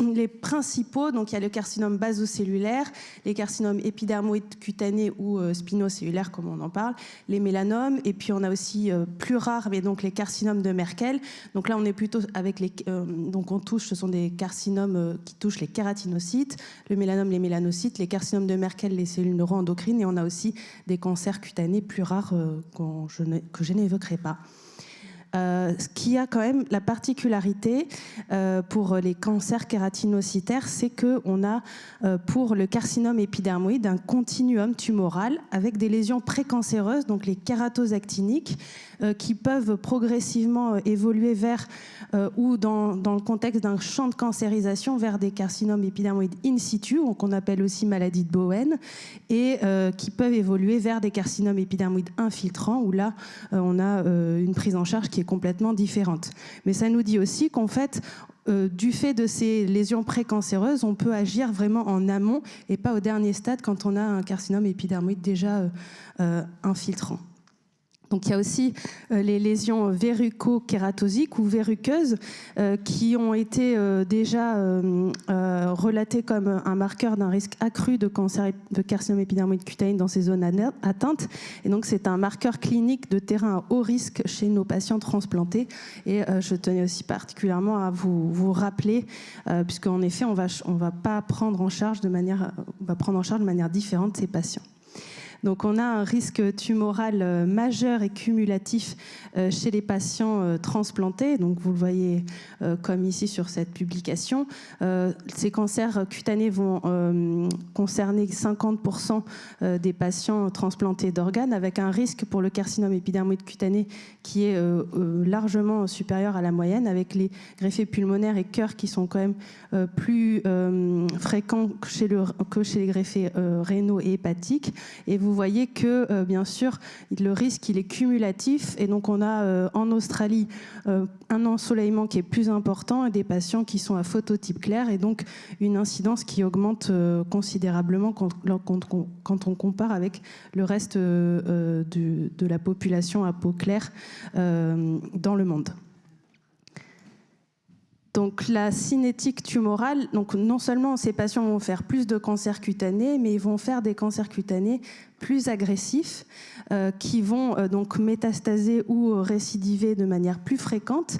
les principaux, donc il y a le carcinome basocellulaire, les carcinomes épidermoïdes cutanés ou spinocellulaires, comme on en parle, les mélanomes, et puis on a aussi plus rares, mais donc les carcinomes de Merkel. Donc là, on est plutôt avec donc on touche, ce sont des carcinomes qui touchent les kératinocytes, le mélanome, les mélanocytes, les carcinomes de Merkel, les cellules neuroendocrines, et on a aussi des cancers cutanés plus rares que je n'évoquerai pas. Ce qui a quand même la particularité pour les cancers kératinocytaires, c'est qu'on a pour le carcinome épidermoïde un continuum tumoral avec des lésions précancéreuses, donc les kératoses actiniques, qui peuvent progressivement évoluer vers ou dans le contexte d'un champ de cancérisation vers des carcinomes épidermoïdes in situ, qu'on appelle aussi maladie de Bowen, et qui peuvent évoluer vers des carcinomes épidermoïdes infiltrants, où là, on a une prise en charge qui est complètement différente. Mais ça nous dit aussi qu'en fait, du fait de ces lésions précancéreuses, on peut agir vraiment en amont et pas au dernier stade quand on a un carcinome épidermoïde déjà infiltrant. Donc il y a aussi les lésions verruco-kératosiques ou verruqueuses qui ont été déjà relatées comme un marqueur d'un risque accru de cancer de carcinome épidermoïde cutané dans ces zones atteintes. Et donc c'est un marqueur clinique de terrain à haut risque chez nos patients transplantés. Et je tenais aussi particulièrement à vous rappeler, puisqu'en effet on va pas prendre en charge de manière différente ces patients. Donc on a un risque tumoral majeur et cumulatif chez les patients transplantés. Donc vous le voyez comme ici sur cette publication. Ces cancers cutanés vont concerner 50% des patients transplantés d'organes, avec un risque pour le carcinome épidermoïde cutané qui est largement supérieur à la moyenne, avec les greffés pulmonaires et cœurs qui sont quand même plus fréquents que chez les greffés rénaux et hépatiques. Et vous vous voyez que, bien sûr, le risque, il est cumulatif. Et donc, on a en Australie un ensoleillement qui est plus important et des patients qui sont à phototype clair et donc une incidence qui augmente considérablement quand on compare avec le reste de la population à peau claire dans le monde. Donc la cinétique tumorale, donc non seulement ces patients vont faire plus de cancers cutanés, mais ils vont faire des cancers cutanés plus agressifs qui vont donc métastaser ou récidiver de manière plus fréquente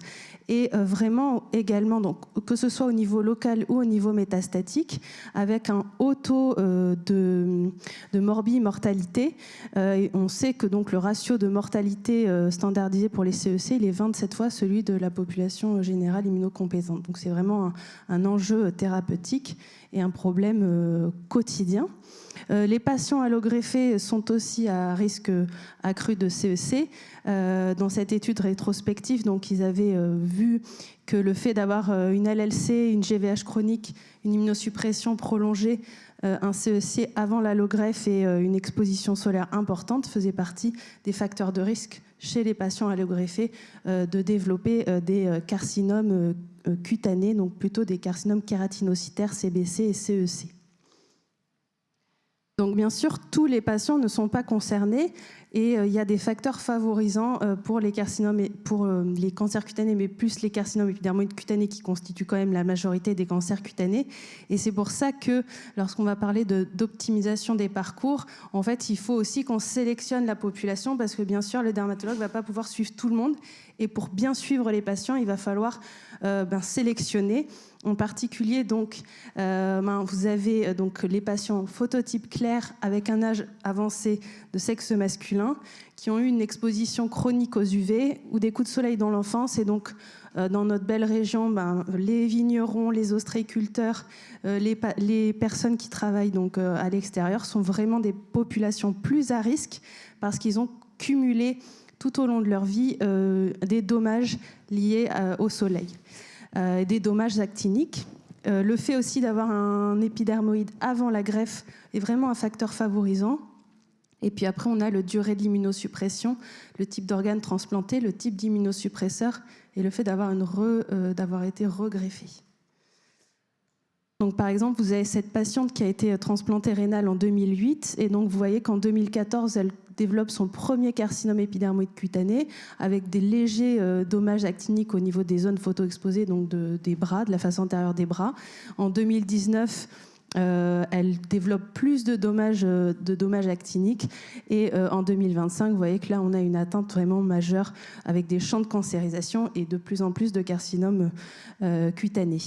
et vraiment également, donc, que ce soit au niveau local ou au niveau métastatique, avec un haut taux de morbimortalité. On sait que donc, le ratio de mortalité standardisé pour les CEC, il est 27 fois celui de la population générale immunocompétente. Donc c'est vraiment un enjeu thérapeutique et un problème quotidien. Les patients allogreffés sont aussi à risque accru de CEC. Dans cette étude rétrospective, donc, ils avaient vu que le fait d'avoir une LLC, une GVH chronique, une immunosuppression prolongée, un CEC avant l'allogreffe et une exposition solaire importante faisait partie des facteurs de risque chez les patients allogreffés de développer des carcinomes cutanés, donc plutôt des carcinomes kératinocytaires CBC et CEC. Donc bien sûr, tous les patients ne sont pas concernés et il y a des facteurs favorisants pour les carcinomes et pour les cancers cutanés, mais plus les carcinomes épidermoïdes cutanés qui constituent quand même la majorité des cancers cutanés. Et c'est pour ça que lorsqu'on va parler d'optimisation des parcours, en fait, il faut aussi qu'on sélectionne la population parce que bien sûr, le dermatologue ne va pas pouvoir suivre tout le monde. Et pour bien suivre les patients, il va falloir sélectionner. En particulier, donc, vous avez donc, les patients phototype clair avec un âge avancé de sexe masculin qui ont eu une exposition chronique aux UV ou des coups de soleil dans l'enfance. Et donc, dans notre belle région, les vignerons, les ostréiculteurs, les personnes qui travaillent donc, à l'extérieur sont vraiment des populations plus à risque parce qu'ils ont cumulé tout au long de leur vie des dommages liés au soleil. Des dommages actiniques. Le fait aussi d'avoir un épidermoïde avant la greffe est vraiment un facteur favorisant. Et puis après, on a le durée de l'immunosuppression, le type d'organe transplanté, le type d'immunosuppresseur et le fait d'avoir été regreffé. Donc, par exemple, vous avez cette patiente qui a été transplantée rénale en 2008 et donc vous voyez qu'en 2014, elle développe son premier carcinome épidermoïde cutané avec des légers dommages actiniques au niveau des zones photoexposées, donc des bras, de la face antérieure des bras. En 2019, elle développe plus de dommages actiniques et en 2025, vous voyez que là, on a une atteinte vraiment majeure avec des champs de cancérisation et de plus en plus de carcinomes cutanés.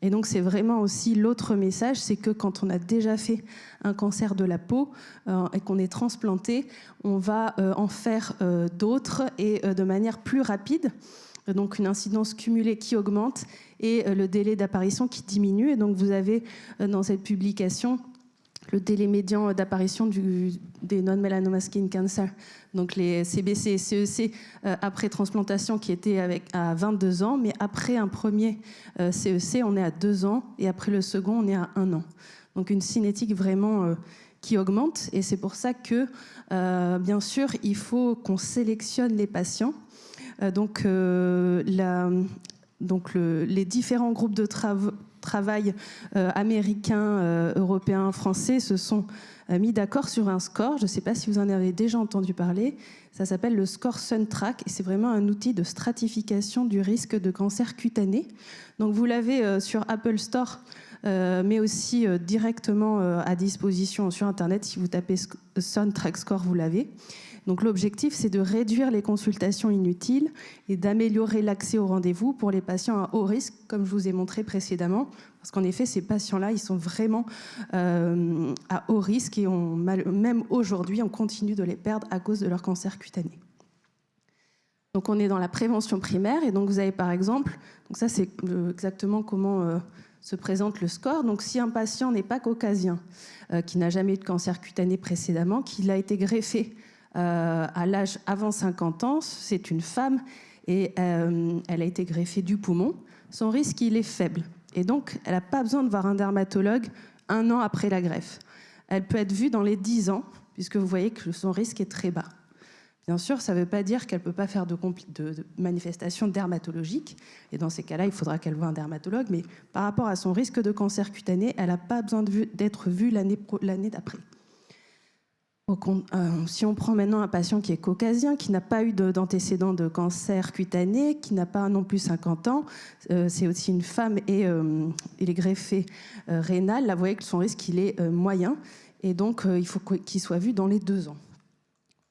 Et donc, c'est vraiment aussi l'autre message, c'est que quand on a déjà fait un cancer de la peau et qu'on est transplanté, on va en faire d'autres et de manière plus rapide. Donc, une incidence cumulée qui augmente et le délai d'apparition qui diminue. Et donc, vous avez dans cette publication le délai médian d'apparition des non-melanoma skin cancer, donc les CBC et CEC après transplantation qui était à 22 ans, mais après un premier CEC, on est à 2 ans et après le second, on est à 1 an. Donc une cinétique vraiment qui augmente et c'est pour ça que, bien sûr, il faut qu'on sélectionne les patients. Les différents groupes de travail américains, européens, français se sont mis d'accord sur un score. Je ne sais pas si vous en avez déjà entendu parler. Ça s'appelle le score SunTrack et c'est vraiment un outil de stratification du risque de cancer cutané. Donc vous l'avez sur Apple Store, mais aussi directement à disposition sur Internet. Si vous tapez SunTrack Score, vous l'avez. Donc l'objectif, c'est de réduire les consultations inutiles et d'améliorer l'accès au rendez-vous pour les patients à haut risque, comme je vous ai montré précédemment. Parce qu'en effet, ces patients-là, ils sont vraiment à haut risque et même aujourd'hui, on continue de les perdre à cause de leur cancer cutané. Donc on est dans la prévention primaire et donc vous avez par exemple, donc ça c'est exactement comment se présente le score. Donc si un patient n'est pas caucasien, qui n'a jamais eu de cancer cutané précédemment, qu'il a été greffé à l'âge avant 50 ans, c'est une femme et elle a été greffée du poumon, son risque il est faible. Et donc elle n'a pas besoin de voir un dermatologue 1 an après la greffe. Elle peut être vue dans les 10 ans puisque vous voyez que son risque est très bas. Bien sûr, ça ne veut pas dire qu'elle ne peut pas faire de manifestations dermatologiques, et dans ces cas-là, il faudra qu'elle voie un dermatologue, mais par rapport à son risque de cancer cutané, elle n'a pas besoin d'être vue l'année d'après. Si on prend maintenant un patient qui est caucasien, qui n'a pas eu d'antécédent de cancer cutané, qui n'a pas non plus 50 ans, c'est aussi une femme et il est greffé rénal, là vous voyez que son risque il est moyen, et donc il faut qu'il soit vu dans les 2 ans.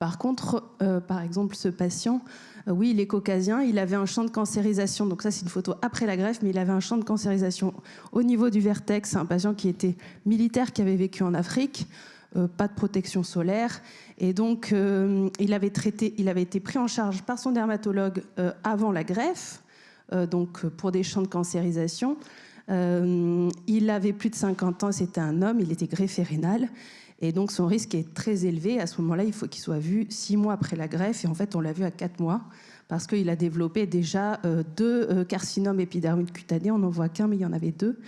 Par contre, par exemple, ce patient, oui, il est caucasien, il avait un champ de cancérisation, donc ça c'est une photo après la greffe, mais il avait un champ de cancérisation au niveau du vertex. C'est un patient qui était militaire, qui avait vécu en Afrique, pas de protection solaire, et donc il avait été pris en charge par son dermatologue avant la greffe, donc pour des champs de cancérisation. Il avait plus de 50 ans, c'était un homme, il était greffé rénal. Et donc son risque est très élevé. À ce moment-là, il faut qu'il soit vu 6 mois après la greffe. Et en fait, on l'a vu à 4 mois parce qu'il a développé déjà 2 carcinomes épidermoïdes cutanés. On n'en voit qu'un, mais il y en avait 2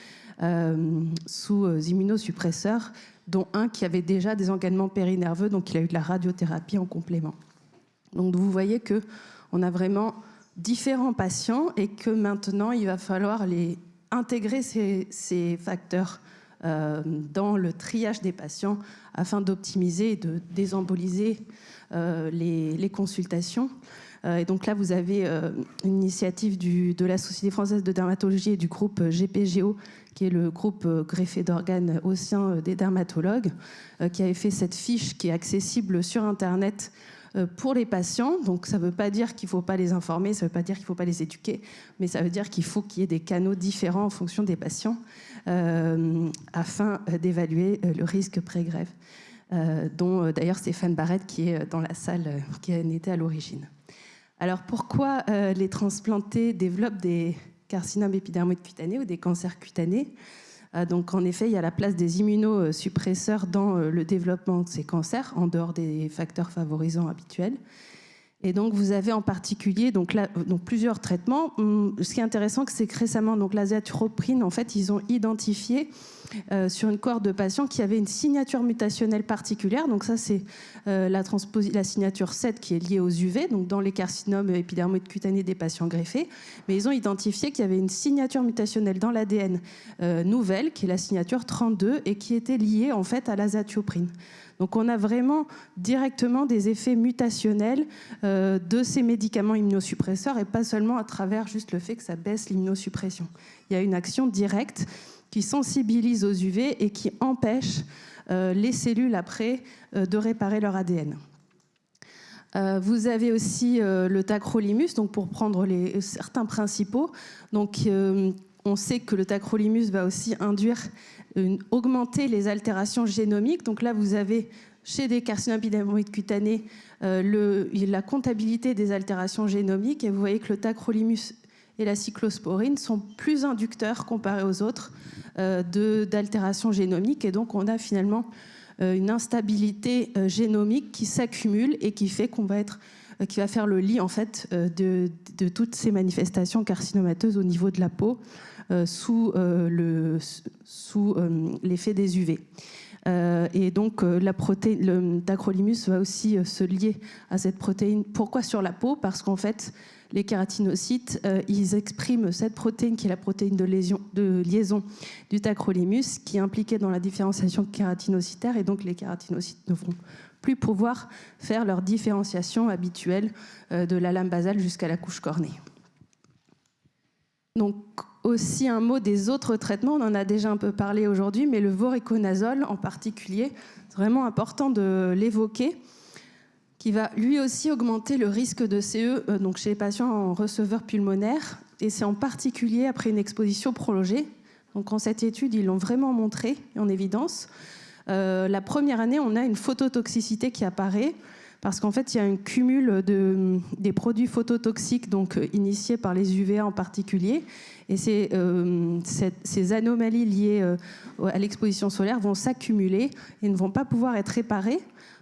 sous immunosuppresseurs, dont un qui avait déjà des engagements périnerveux. Donc il a eu de la radiothérapie en complément. Donc vous voyez qu'on a vraiment différents patients et que maintenant, il va falloir intégrer ces facteurs dans le triage des patients afin d'optimiser et de désemboliser les consultations. Et donc là, vous avez une initiative de la Société française de dermatologie et du groupe GPGO, qui est le groupe greffé d'organes au sein des dermatologues, qui avait fait cette fiche qui est accessible sur Internet pour les patients. Donc ça ne veut pas dire qu'il ne faut pas les informer, ça ne veut pas dire qu'il ne faut pas les éduquer, mais ça veut dire qu'il faut qu'il y ait des canaux différents en fonction des patients afin d'évaluer le risque pré-greffe, dont d'ailleurs Stéphane Barrette, qui est dans la salle, qui en était à l'origine. Alors pourquoi les transplantés développent des carcinomes épidermoïdes cutanés ou des cancers cutanés ? Donc en effet, il y a la place des immunosuppresseurs dans le développement de ces cancers, en dehors des facteurs favorisants habituels. Et donc vous avez en particulier donc plusieurs traitements. Ce qui est intéressant, c'est que récemment, donc l'azathioprine, en fait, ils ont identifié sur une cohorte de patients qui avaient une signature mutationnelle particulière. Donc ça, c'est la signature 7 qui est liée aux UV, donc dans les carcinomes épidermoïdes cutanés des patients greffés. Mais ils ont identifié qu'il y avait une signature mutationnelle dans l'ADN nouvelle, qui est la signature 32, et qui était liée en fait à l'azathioprine. Donc on a vraiment directement des effets mutationnels de ces médicaments immunosuppresseurs, et pas seulement à travers juste le fait que ça baisse l'immunosuppression. Il y a une action directe qui sensibilise aux UV et qui empêche les cellules après de réparer leur ADN. Vous avez aussi le tacrolimus, donc pour prendre certains principaux. Donc on sait que le tacrolimus va aussi augmenter les altérations génomiques. Donc là, vous avez chez des carcinomes épidermoïdes cutanés la comptabilité des altérations génomiques, et vous voyez que le tacrolimus et la cyclosporine sont plus inducteurs comparés aux autres d'altérations génomiques, et donc on a finalement une instabilité génomique qui s'accumule et qui fait qui va faire le lit en fait de toutes ces manifestations carcinomateuses au niveau de la peau sous l'effet des UV. Et donc le tacrolimus va aussi se lier à cette protéine. Pourquoi sur la peau ? Parce qu'en fait, les kératinocytes, ils expriment cette protéine qui est la protéine de liaison du tacrolimus, qui est impliquée dans la différenciation kératinocytaire, et donc les kératinocytes ne vont plus pouvoir faire leur différenciation habituelle de la lame basale jusqu'à la couche cornée. Donc aussi un mot des autres traitements, on en a déjà un peu parlé aujourd'hui, mais le voriconazole en particulier, c'est vraiment important de l'évoquer, qui va lui aussi augmenter le risque de CE donc chez les patients en receveur pulmonaire, et c'est en particulier après une exposition prolongée. Donc en cette étude, ils l'ont vraiment montré en évidence. La première année, on a une phototoxicité qui apparaît, parce qu'en fait, il y a un cumul des produits phototoxiques donc, initiés par les UVA en particulier. Et ces anomalies liées à l'exposition solaire vont s'accumuler et ne vont pas pouvoir être réparées.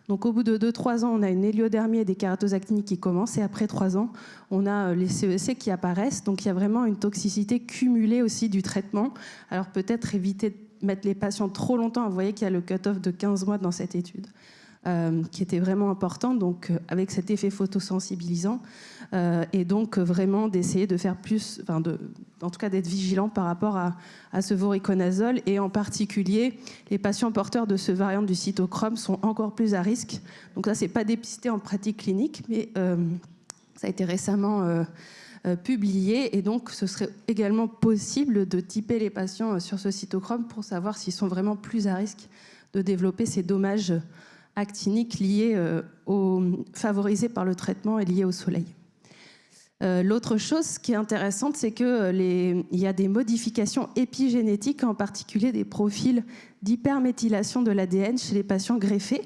Donc au bout de 2-3 ans, on a une héliodermie et des kératosactinies qui commencent, et après 3 ans, on a les CEC qui apparaissent. Donc il y a vraiment une toxicité cumulée aussi du traitement. Alors peut-être éviter de mettre les patients trop longtemps. Vous voyez qu'il y a le cut-off de 15 mois dans cette étude. qui était vraiment importante, donc avec cet effet photosensibilisant, et donc vraiment d'essayer de faire plus, en tout cas d'être vigilant par rapport à ce voriconazole, et en particulier les patients porteurs de ce variant du cytochrome sont encore plus à risque. Donc ça, c'est pas dépisté en pratique clinique, mais ça a été récemment publié, et donc ce serait également possible de typer les patients sur ce cytochrome pour savoir s'ils sont vraiment plus à risque de développer ces dommages actiniques liés favorisés par le traitement et liés au soleil. L'autre chose qui est intéressante, c'est qu'il y a des modifications épigénétiques, en particulier des profils d'hyperméthylation de l'ADN chez les patients greffés.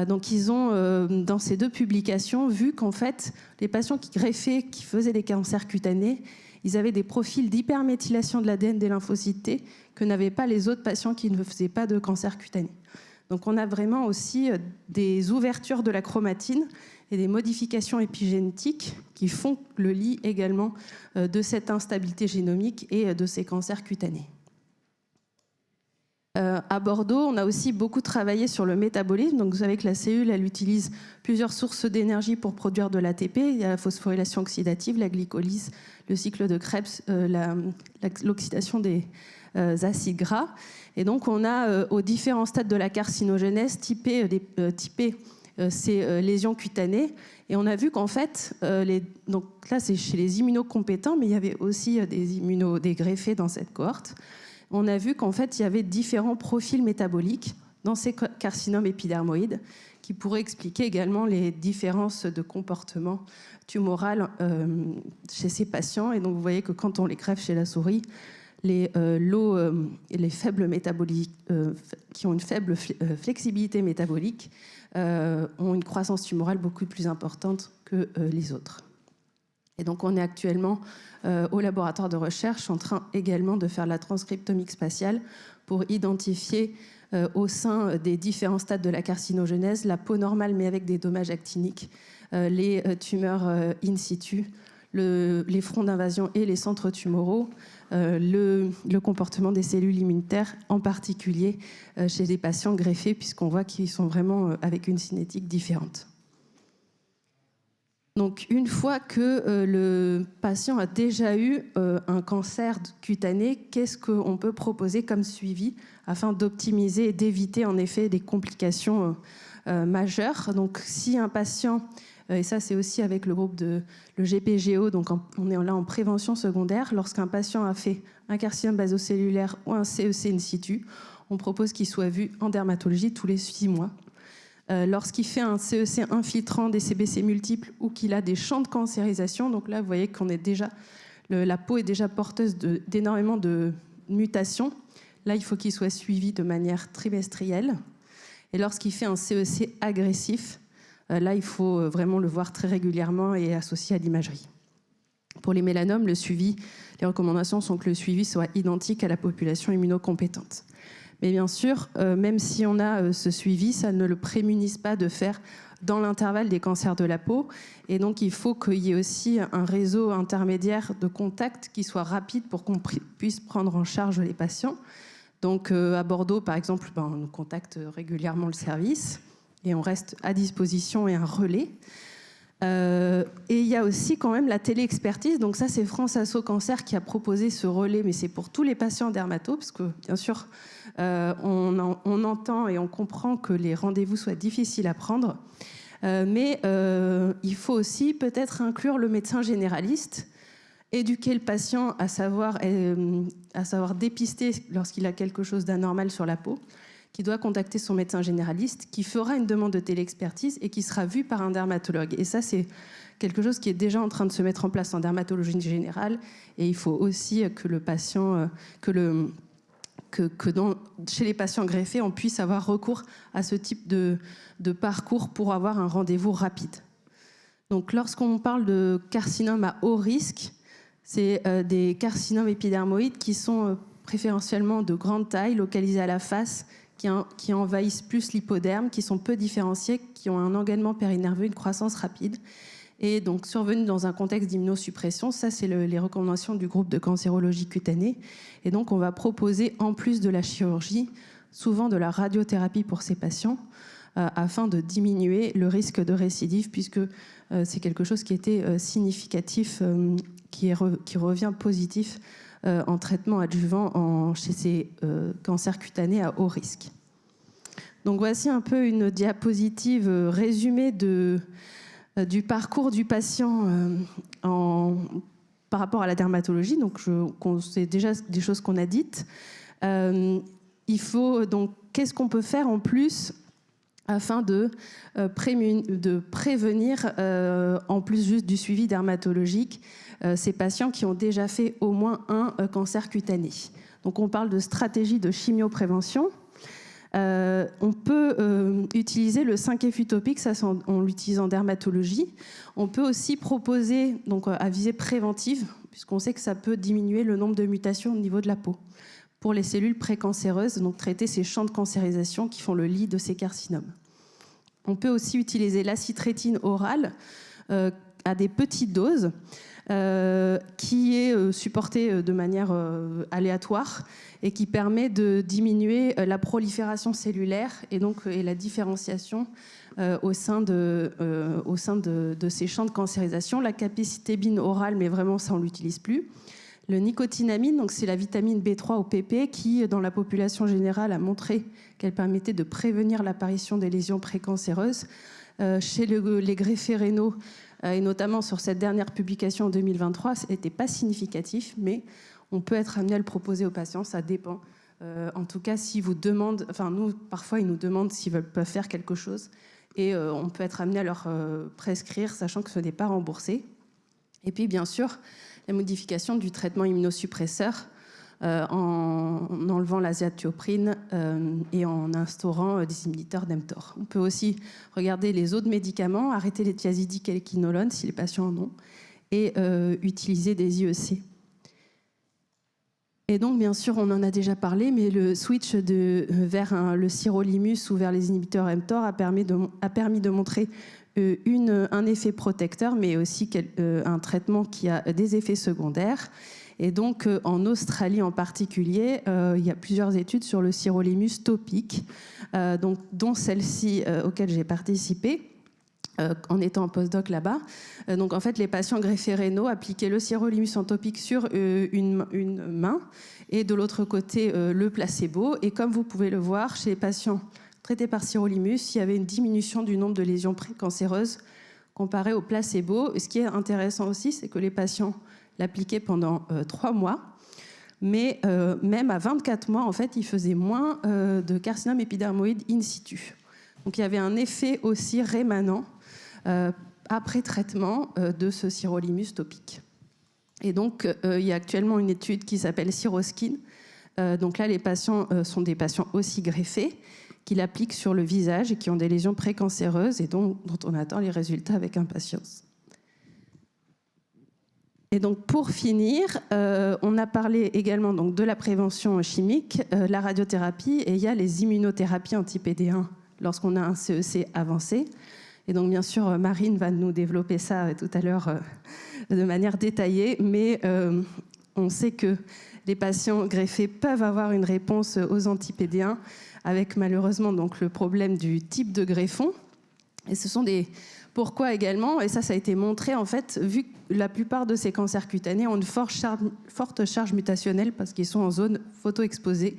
Donc ils ont, dans ces 2 publications, vu qu'en fait, les patients qui greffaient, qui faisaient des cancers cutanés, ils avaient des profils d'hyperméthylation de l'ADN des lymphocytes T que n'avaient pas les autres patients qui ne faisaient pas de cancer cutané. Donc on a vraiment aussi des ouvertures de la chromatine et des modifications épigénétiques qui font le lit également de cette instabilité génomique et de ces cancers cutanés. À Bordeaux, on a aussi beaucoup travaillé sur le métabolisme. Donc vous savez que la cellule, elle utilise plusieurs sources d'énergie pour produire de l'ATP. Il y a la phosphorylation oxydative, la glycolyse, le cycle de Krebs, l'oxydation des acides gras. Et donc on a aux différents stades de la carcinogénèse typé ces lésions cutanées. Et on a vu qu'en fait, donc là c'est chez les immunocompétents, mais il y avait aussi des greffés dans cette cohorte. On a vu qu'en fait, il y avait différents profils métaboliques dans ces carcinomes épidermoïdes qui pourraient expliquer également les différences de comportement tumoral chez ces patients. Et donc, vous voyez que quand on les greffe chez la souris, les faibles métaboliques, qui ont une faible flexibilité métabolique, ont une croissance tumorale beaucoup plus importante que les autres. Et donc, on est actuellement au laboratoire de recherche en train également de faire la transcriptomique spatiale pour identifier au sein des différents stades de la carcinogénèse la peau normale mais avec des dommages actiniques, les tumeurs in situ, les fronts d'invasion et les centres tumoraux, le comportement des cellules immunitaires, en particulier chez les patients greffés, puisqu'on voit qu'ils sont vraiment avec une cinétique différente. Donc, une fois que le patient a déjà eu un cancer cutané, qu'est-ce qu'on peut proposer comme suivi afin d'optimiser et d'éviter en effet des complications majeures? Donc, si un patient, et ça c'est aussi avec le groupe de le GPGO, donc on est là en prévention secondaire, lorsqu'un patient a fait un carcinome basocellulaire ou un CEC in situ, on propose qu'il soit vu en dermatologie tous les 6 mois. Lorsqu'il fait un CEC infiltrant, des CBC multiples ou qu'il a des champs de cancérisation, donc là vous voyez qu'on est déjà, la peau est déjà porteuse d'énormément de mutations. Là il faut qu'il soit suivi de manière trimestrielle. Et lorsqu'il fait un CEC agressif, là il faut vraiment le voir très régulièrement et associé à l'imagerie. Pour les mélanomes, les recommandations sont que le suivi soit identique à la population immunocompétente. Mais bien sûr, même si on a ce suivi, ça ne le prémunise pas de faire dans l'intervalle des cancers de la peau. Et donc, il faut qu'il y ait aussi un réseau intermédiaire de contact qui soit rapide pour qu'on puisse prendre en charge les patients. Donc, à Bordeaux, par exemple, on nous contacte régulièrement le service et on reste à disposition et un relais. Et il y a aussi quand même la téléexpertise. Donc ça, c'est France Asso Cancer qui a proposé ce relais, mais c'est pour tous les patients dermato, parce que bien sûr, on entend et on comprend que les rendez-vous soient difficiles à prendre. Mais il faut aussi peut-être inclure le médecin généraliste, éduquer le patient à savoir dépister lorsqu'il a quelque chose d'anormal sur la peau, qui doit contacter son médecin généraliste, qui fera une demande de téléexpertise et qui sera vu par un dermatologue. Et ça, c'est quelque chose qui est déjà en train de se mettre en place en dermatologie générale. Et il faut aussi que le patient, chez les patients greffés, on puisse avoir recours à ce type de parcours pour avoir un rendez-vous rapide. Donc, lorsqu'on parle de carcinome à haut risque, c'est des carcinomes épidermoïdes qui sont préférentiellement de grande taille, localisés à la face, qui envahissent plus l'hypoderme, qui sont peu différenciés, qui ont un engainement périnerveux, une croissance rapide, et donc survenus dans un contexte d'immunosuppression. Ça, c'est les recommandations du groupe de cancérologie cutanée. Et donc, on va proposer, en plus de la chirurgie, souvent de la radiothérapie pour ces patients, afin de diminuer le risque de récidive, puisque c'est quelque chose qui était significatif, qui revient positif en traitement adjuvant chez ces cancers cutanés à haut risque. Donc voici un peu une diapositive résumée du parcours du patient par rapport à la dermatologie. Donc c'est déjà des choses qu'on a dites. Il faut donc, qu'est-ce qu'on peut faire en plus afin de prévenir, en plus juste du suivi dermatologique, ces patients qui ont déjà fait au moins un cancer cutané. Donc on parle de stratégie de chimioprévention. On peut utiliser le 5-FU topique, ça on l'utilise en dermatologie. On peut aussi proposer, donc à visée préventive, puisqu'on sait que ça peut diminuer le nombre de mutations au niveau de la peau, pour les cellules précancéreuses, donc traiter ces champs de cancérisation qui font le lit de ces carcinomes. On peut aussi utiliser l'acitrétine orale à des petites doses, qui est supportée de manière aléatoire et qui permet de diminuer la prolifération cellulaire et donc la différenciation au sein de ces champs de cancérisation. La capecitabine orale, mais vraiment ça on ne l'utilise plus. Le nicotinamide, donc c'est la vitamine B3 au PP qui, dans la population générale, a montré qu'elle permettait de prévenir l'apparition des lésions précancéreuses. Chez les greffés rénaux, et notamment sur cette dernière publication en 2023, ce n'était pas significatif, mais on peut être amené à le proposer aux patients, ça dépend. En tout cas, s'ils vous demandent, enfin nous, parfois ils nous demandent s'ils peuvent faire quelque chose, et on peut être amené à leur prescrire, sachant que ce n'est pas remboursé. Et puis bien sûr, la modification du traitement immunosuppresseur en enlevant l'aziatioprine et en instaurant des inhibiteurs d'mTOR. On peut aussi regarder les autres médicaments, arrêter les thiazidiques et les quinolones si les patients en ont, et utiliser des IEC. Et donc, bien sûr, on en a déjà parlé, mais le switch vers le sirolimus ou vers les inhibiteurs mTOR a permis de montrer un effet protecteur, mais aussi un traitement qui a des effets secondaires. Et donc, en Australie en particulier, il y a plusieurs études sur le sirolimus topique, dont celle-ci auquel j'ai participé en étant en postdoc là-bas. Donc, en fait, les patients greffés rénaux appliquaient le sirolimus en topique sur une main et de l'autre côté, le placebo. Et comme vous pouvez le voir, chez les patients traités par sirolimus, il y avait une diminution du nombre de lésions précancéreuses comparé au placebo. Et ce qui est intéressant aussi, c'est que les patients l'appliquaient pendant 3 mois, mais même à 24 mois, en fait, ils faisaient moins de carcinome épidermoïde in situ. Donc il y avait un effet aussi rémanent après traitement de ce sirolimus topique. Et donc il y a actuellement une étude qui s'appelle Siroskin. Donc là, les patients sont des patients aussi greffés, qui l'appliquent sur le visage et qui ont des lésions précancéreuses et dont on attend les résultats avec impatience. Et donc pour finir, on a parlé également donc, de la prévention chimique, la radiothérapie, et il y a les immunothérapies anti-PD1 lorsqu'on a un CEC avancé. Et donc bien sûr, Marine va nous développer ça tout à l'heure de manière détaillée, mais on sait que les patients greffés peuvent avoir une réponse aux anti-PD1 avec malheureusement donc, le problème du type de greffon. Et ce sont des... Pourquoi également, et ça a été montré en fait, vu que la plupart de ces cancers cutanés ont une forte charge mutationnelle parce qu'ils sont en zone photoexposée.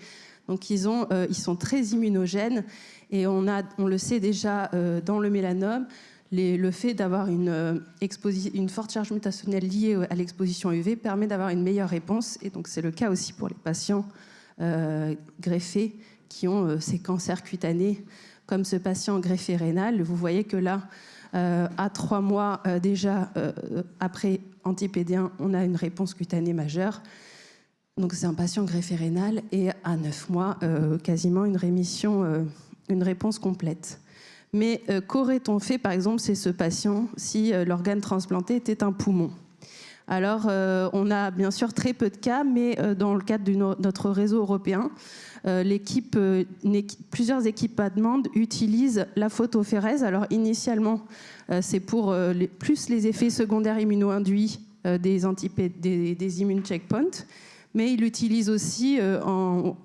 Donc ils sont très immunogènes et on le sait déjà dans le mélanome, le fait d'avoir une forte charge mutationnelle liée à l'exposition UV permet d'avoir une meilleure réponse. Et donc c'est le cas aussi pour les patients greffés qui ont ces cancers cutanés, comme ce patient greffé rénal. Vous voyez que là, à 3 mois déjà après anti-PD1, on a une réponse cutanée majeure. Donc c'est un patient greffé rénal et à 9 mois, quasiment une rémission, une réponse complète. Mais qu'aurait-on fait, par exemple, c'est ce patient si l'organe transplanté était un poumon? Alors, on a bien sûr très peu de cas, mais dans le cadre de notre réseau européen, plusieurs équipes allemandes utilisent la photophérèse. Alors, initialement, c'est pour plus les effets secondaires immuno-induits des immune checkpoints, mais ils l'utilisent aussi,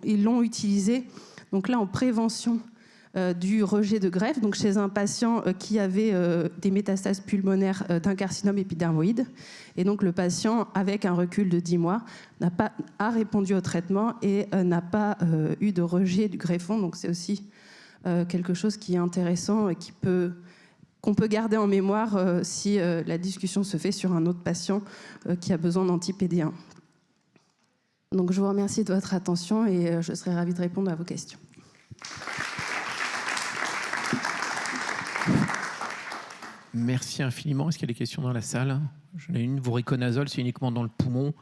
ils l'ont utilisé, donc là, en prévention du rejet de greffe, donc chez un patient qui avait des métastases pulmonaires d'un carcinome épidermoïde. Et donc le patient, avec un recul de 10 mois, a répondu au traitement et n'a pas eu de rejet du greffon. Donc c'est aussi quelque chose qui est intéressant et qu'on peut garder en mémoire si la discussion se fait sur un autre patient qui a besoin d'anti-PD1. Donc je vous remercie de votre attention et je serai ravie de répondre à vos questions. Merci infiniment. Est-ce qu'il y a des questions dans la salle? J'en ai une. Voriconazole, c'est uniquement dans le poumon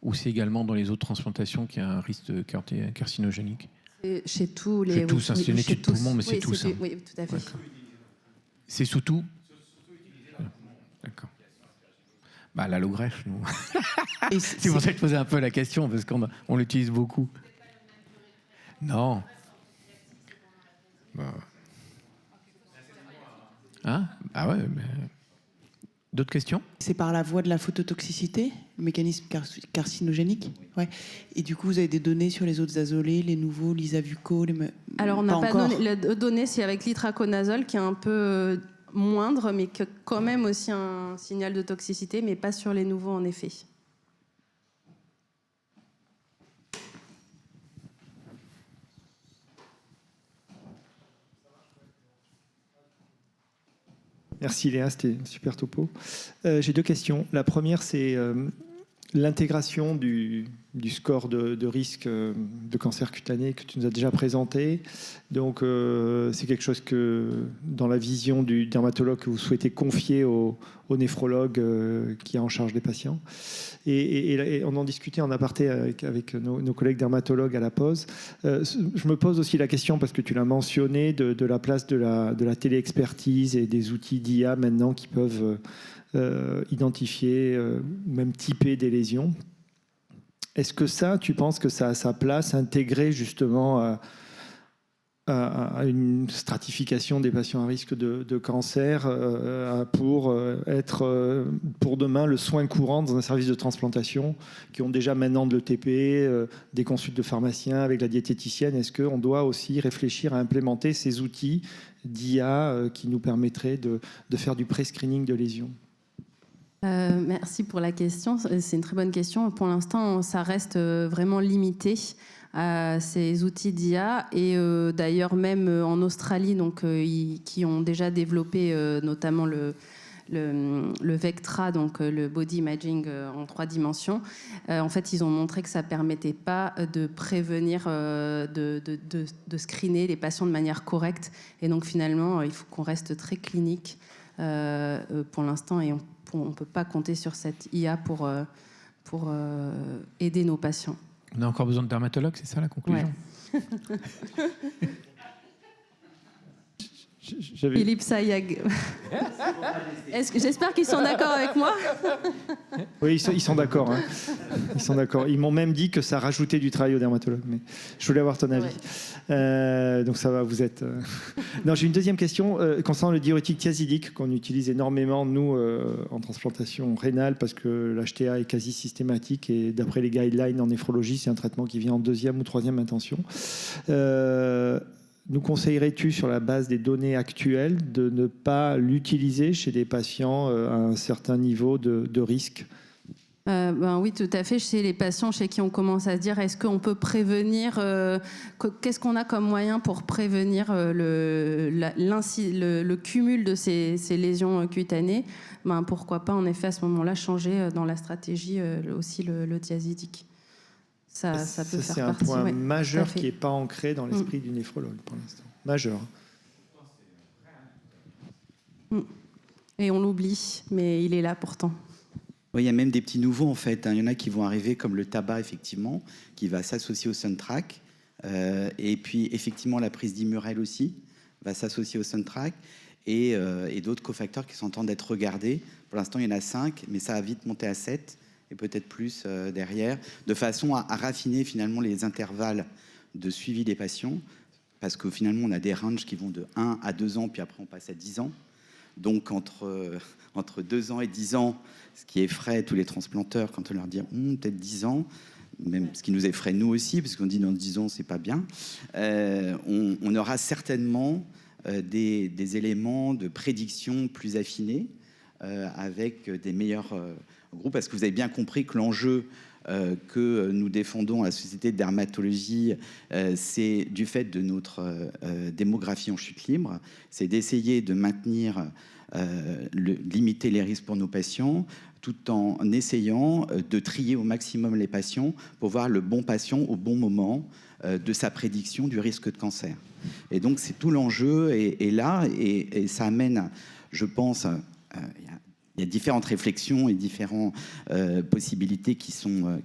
ou c'est également dans les autres transplantations qu'il y a un risque de carcinogénique? Chez tous les... Chez tous, c'est une étude poumon, mais c'est tous. Oui, tout à fait. C'est sous tout? D'accord. Bah, l'allogreffe, nous. C'est pour ça que je posais un peu la question, parce qu'on l'utilise beaucoup. Non. Bah. Hein? Ah ouais, mais... D'autres questions? C'est par la voie de la phototoxicité, le mécanisme carcinogénique. Ouais. Et du coup, vous avez des données sur les autres azolés, les nouveaux, l'Isavuco, Alors, on n'a pas donné, c'est avec l'itraconazole qui est un peu moindre, mais que quand même aussi un signal de toxicité, mais pas sur les nouveaux en effet. Merci Léa, c'était une super topo. J'ai 2 questions. La première, c'est l'intégration du score de risque de cancer cutané que tu nous as déjà présenté. Donc, c'est quelque chose que, dans la vision du dermatologue, que vous souhaitez confier au néphrologue qui est en charge des patients. Et on en discutait en aparté avec nos collègues dermatologues à la pause. Je me pose aussi la question, parce que tu l'as mentionné, de la place de la téléexpertise et des outils d'IA maintenant qui peuvent identifier ou même typer des lésions. Est-ce que ça, tu penses que ça a sa place intégrée justement à une stratification des patients à risque de cancer pour être pour demain le soin courant dans un service de transplantation qui ont déjà maintenant de l'ETP, des consultes de pharmaciens avec la diététicienne? Est-ce qu'on doit aussi réfléchir à implémenter ces outils d'IA qui nous permettraient de faire du pré-screening de lésions? Merci pour la question. C'est une très bonne question. Pour l'instant, ça reste vraiment limité à ces outils d'IA. Et d'ailleurs, même en Australie, donc, qui ont déjà développé notamment le Vectra, donc le body imaging en 3 dimensions, en fait, ils ont montré que ça ne permettait pas de prévenir, de screener les patients de manière correcte. Et donc, finalement, il faut qu'on reste très clinique pour l'instant et on ne peut pas compter sur cette IA pour aider nos patients. On a encore besoin de dermatologues, c'est ça la conclusion? Ouais. Philippe Sayag. J'espère qu'ils sont d'accord avec moi. Oui, ils sont d'accord. Hein. Ils sont d'accord. Ils m'ont même dit que ça rajoutait du travail aux dermatologues. Mais je voulais avoir ton avis. Ouais. Donc ça va, vous êtes... Non, j'ai une deuxième question concernant le diurétique thiazidique qu'on utilise énormément, nous, en transplantation rénale, parce que l'HTA est quasi systématique et d'après les guidelines en néphrologie, c'est un traitement qui vient en 2e ou 3e intention. Nous conseillerais-tu, sur la base des données actuelles, de ne pas l'utiliser chez des patients à un certain niveau de risque? Oui, tout à fait. Chez les patients chez qui on commence à se dire est-ce qu'on peut prévenir, qu'est-ce qu'on a comme moyen pour prévenir le cumul de ces lésions cutanées, pourquoi pas en effet à ce moment-là changer dans la stratégie aussi le thiazidique. Ça peut faire partie. C'est un point majeur qui n'est pas ancré dans l'esprit du néphrologue pour l'instant. Majeur. Et on l'oublie, mais il est là pourtant. Oui, il y a même des petits nouveaux en fait. Il y en a qui vont arriver comme le tabac effectivement, qui va s'associer au Suntrack. Et puis effectivement la prise d'Imurel aussi va s'associer au Suntrack. Et d'autres cofacteurs qui sont en train d'être regardés. Pour l'instant, il y en a 5, mais ça va vite monter à 7. Et peut-être plus derrière, de façon à raffiner finalement les intervalles de suivi des patients, parce que finalement on a des ranges qui vont de 1 à 2 ans, puis après on passe à 10 ans. Donc entre 2 ans et 10 ans, ce qui effraie tous les transplanteurs quand on leur dit peut-être 10 ans, même ce qui nous effraie nous aussi, parce qu'on dit dans 10 ans, c'est pas bien, on aura certainement des éléments de prédiction plus affinés, avec des meilleurs groupes, parce que vous avez bien compris que l'enjeu que nous défendons à la Société de dermatologie, c'est du fait de notre démographie en chute libre, c'est d'essayer de maintenir, limiter les risques pour nos patients, tout en essayant de trier au maximum les patients pour voir le bon patient au bon moment de sa prédiction du risque de cancer. Et donc, c'est tout l'enjeu est là, et ça amène, je pense, il y a différentes réflexions et différentes possibilités qui sont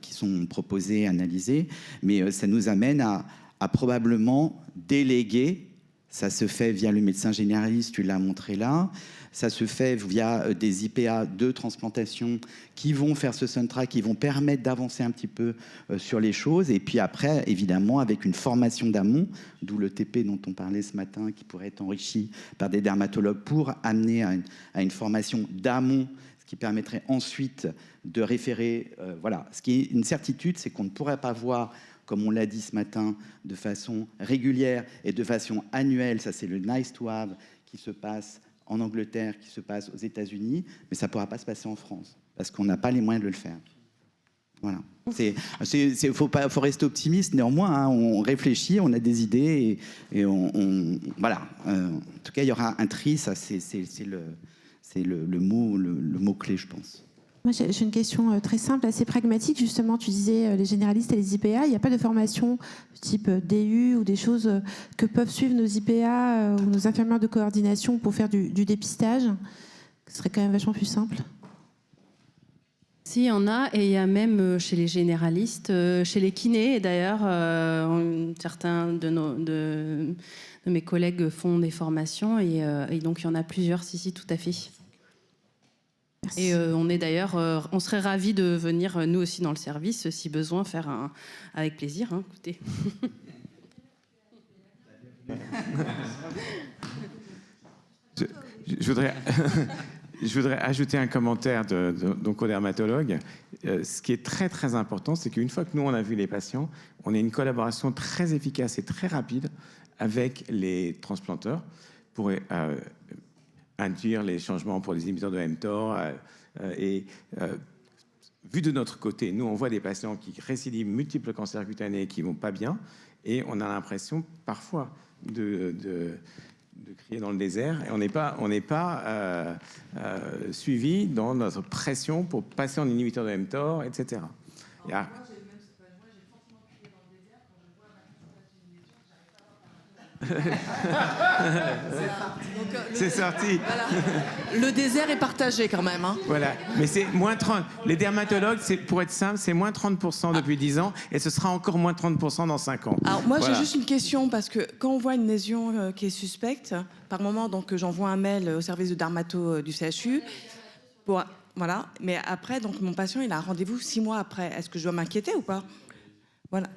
proposées, analysées, mais ça nous amène à probablement déléguer. Ça se fait via le médecin généraliste, tu l'as montré là. Ça se fait via des IPA de transplantation qui vont faire ce soundtrack, qui vont permettre d'avancer un petit peu sur les choses. Et puis après, évidemment, avec une formation d'amont, d'où le TP dont on parlait ce matin, qui pourrait être enrichi par des dermatologues pour amener à une formation d'amont, ce qui permettrait ensuite de référer. Voilà. Ce qui est une certitude, c'est qu'on ne pourrait pas voir, comme on l'a dit ce matin, de façon régulière et de façon annuelle. Ça, c'est le nice to have qui se passe en Angleterre, qui se passe aux États-Unis, mais ça ne pourra pas se passer en France, parce qu'on n'a pas les moyens de le faire. Voilà. Faut rester optimiste, néanmoins, hein, on réfléchit, on a des idées, et voilà. En tout cas, il y aura un tri, ça, c'est le mot-clé, je pense. Moi, j'ai une question très simple, assez pragmatique. Justement, tu disais les généralistes et les IPA. Il n'y a pas de formation type DU ou des choses que peuvent suivre nos IPA ou nos infirmières de coordination pour faire du dépistage? Ce serait quand même vachement plus simple. Si, il y en a, et il y a même chez les généralistes, chez les kinés, d'ailleurs, certains de mes collègues font des formations, et donc il y en a plusieurs, si, tout à fait. Merci. Et on est d'ailleurs, on serait ravis de venir nous aussi dans le service, si besoin, faire avec plaisir. Hein, écoutez. Je voudrais ajouter un commentaire d'oncodermatologue. Ce qui est très très important, c'est qu'une fois que nous on a vu les patients, on a une collaboration très efficace et très rapide avec les transplanteurs pour induire les changements pour les inhibiteurs de mTOR. Vu de notre côté, nous, on voit des patients qui récidivent multiples cancers cutanés qui ne vont pas bien, et on a l'impression parfois de crier dans le désert, et on n'est pas suivi dans notre pression pour passer en inhibiteur de mTOR, etc. C'est sorti. Voilà. Le désert est partagé quand même. Hein. Voilà, mais c'est moins 30. Les dermatologues, pour être simple, c'est moins 30% depuis 10 ans, et ce sera encore moins 30% dans 5 ans. Alors moi, voilà. J'ai juste une question, parce que quand on voit une lésion qui est suspecte, par moment, donc j'envoie un mail au service de dermato du CHU. Voilà, mais après, donc mon patient, il a un rendez-vous 6 mois après. Est-ce que je dois m'inquiéter ou pas? Voilà.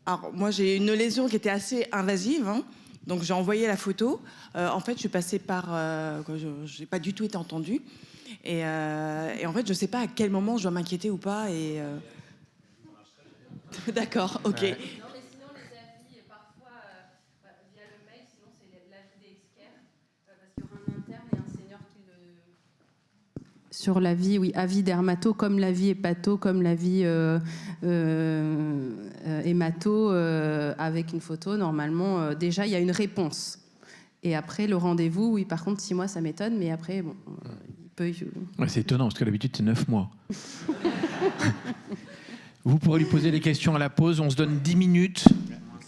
Alors, moi, j'ai une lésion qui était assez invasive, hein, donc j'ai envoyé la photo. En fait, je suis passée par... je n'ai pas du tout été entendue. Et en fait, je ne sais pas à quel moment je dois m'inquiéter ou pas. Et D'accord, ok. Ouais. Non, mais sinon, les avis, parfois, via le mail, sinon, c'est l'avis des experts, parce qu'il y aura un interne et un senior qui le... Sur l'avis, oui, avis dermato, comme l'avis hépato, comme l'avis hémato, avec une photo, normalement, déjà, il y a une réponse. Et après, le rendez-vous, oui, par contre, 6 mois, ça m'étonne, mais après, bon, il peut... Ouais, c'est étonnant, parce que d'habitude, c'est 9 mois. Vous pourrez lui poser les questions à la pause. On se donne 10 minutes,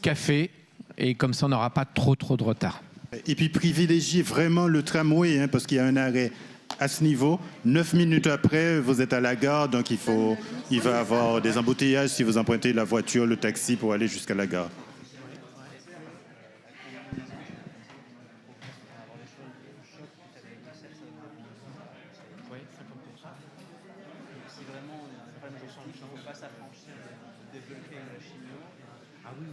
café, et comme ça, on n'aura pas trop de retard. Et puis, privilégiez vraiment le tramway, hein, parce qu'il y a un arrêt à ce niveau. 9 minutes après, vous êtes à la gare, donc il va y avoir des embouteillages si vous empruntez la voiture, le taxi pour aller jusqu'à la gare. Ah oui,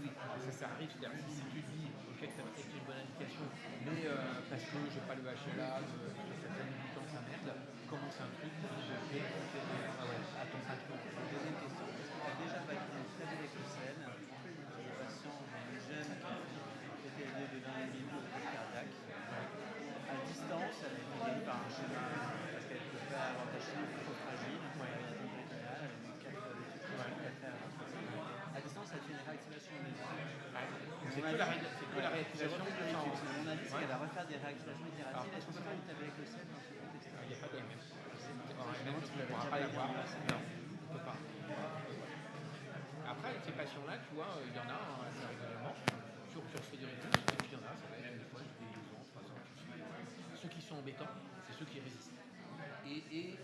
ça arrive. Si tu dis, ok, tu as peut-être une bonne indication, mais parce que je n'ai pas le HLA, ça fait du temps, ça merde, commence un truc, je vais à ton patron. Deuxième question. C'est que la réactivation. On a dit qu'elle va refaire des réactivations et thérapies. Est-ce qu'on peut avec le sel dans ce contexte? Il n'y a pas d'AMF. On ne pourra pas l'avoir. Non, on ne peut pas. Après, ces patients-là, tu vois, il y en a assez régulièrement sur Frédéric, et puis il y en a, ça va être des fois, des 2 ans, 3 ans. Ceux qui sont embêtants, c'est ceux qui résistent. Et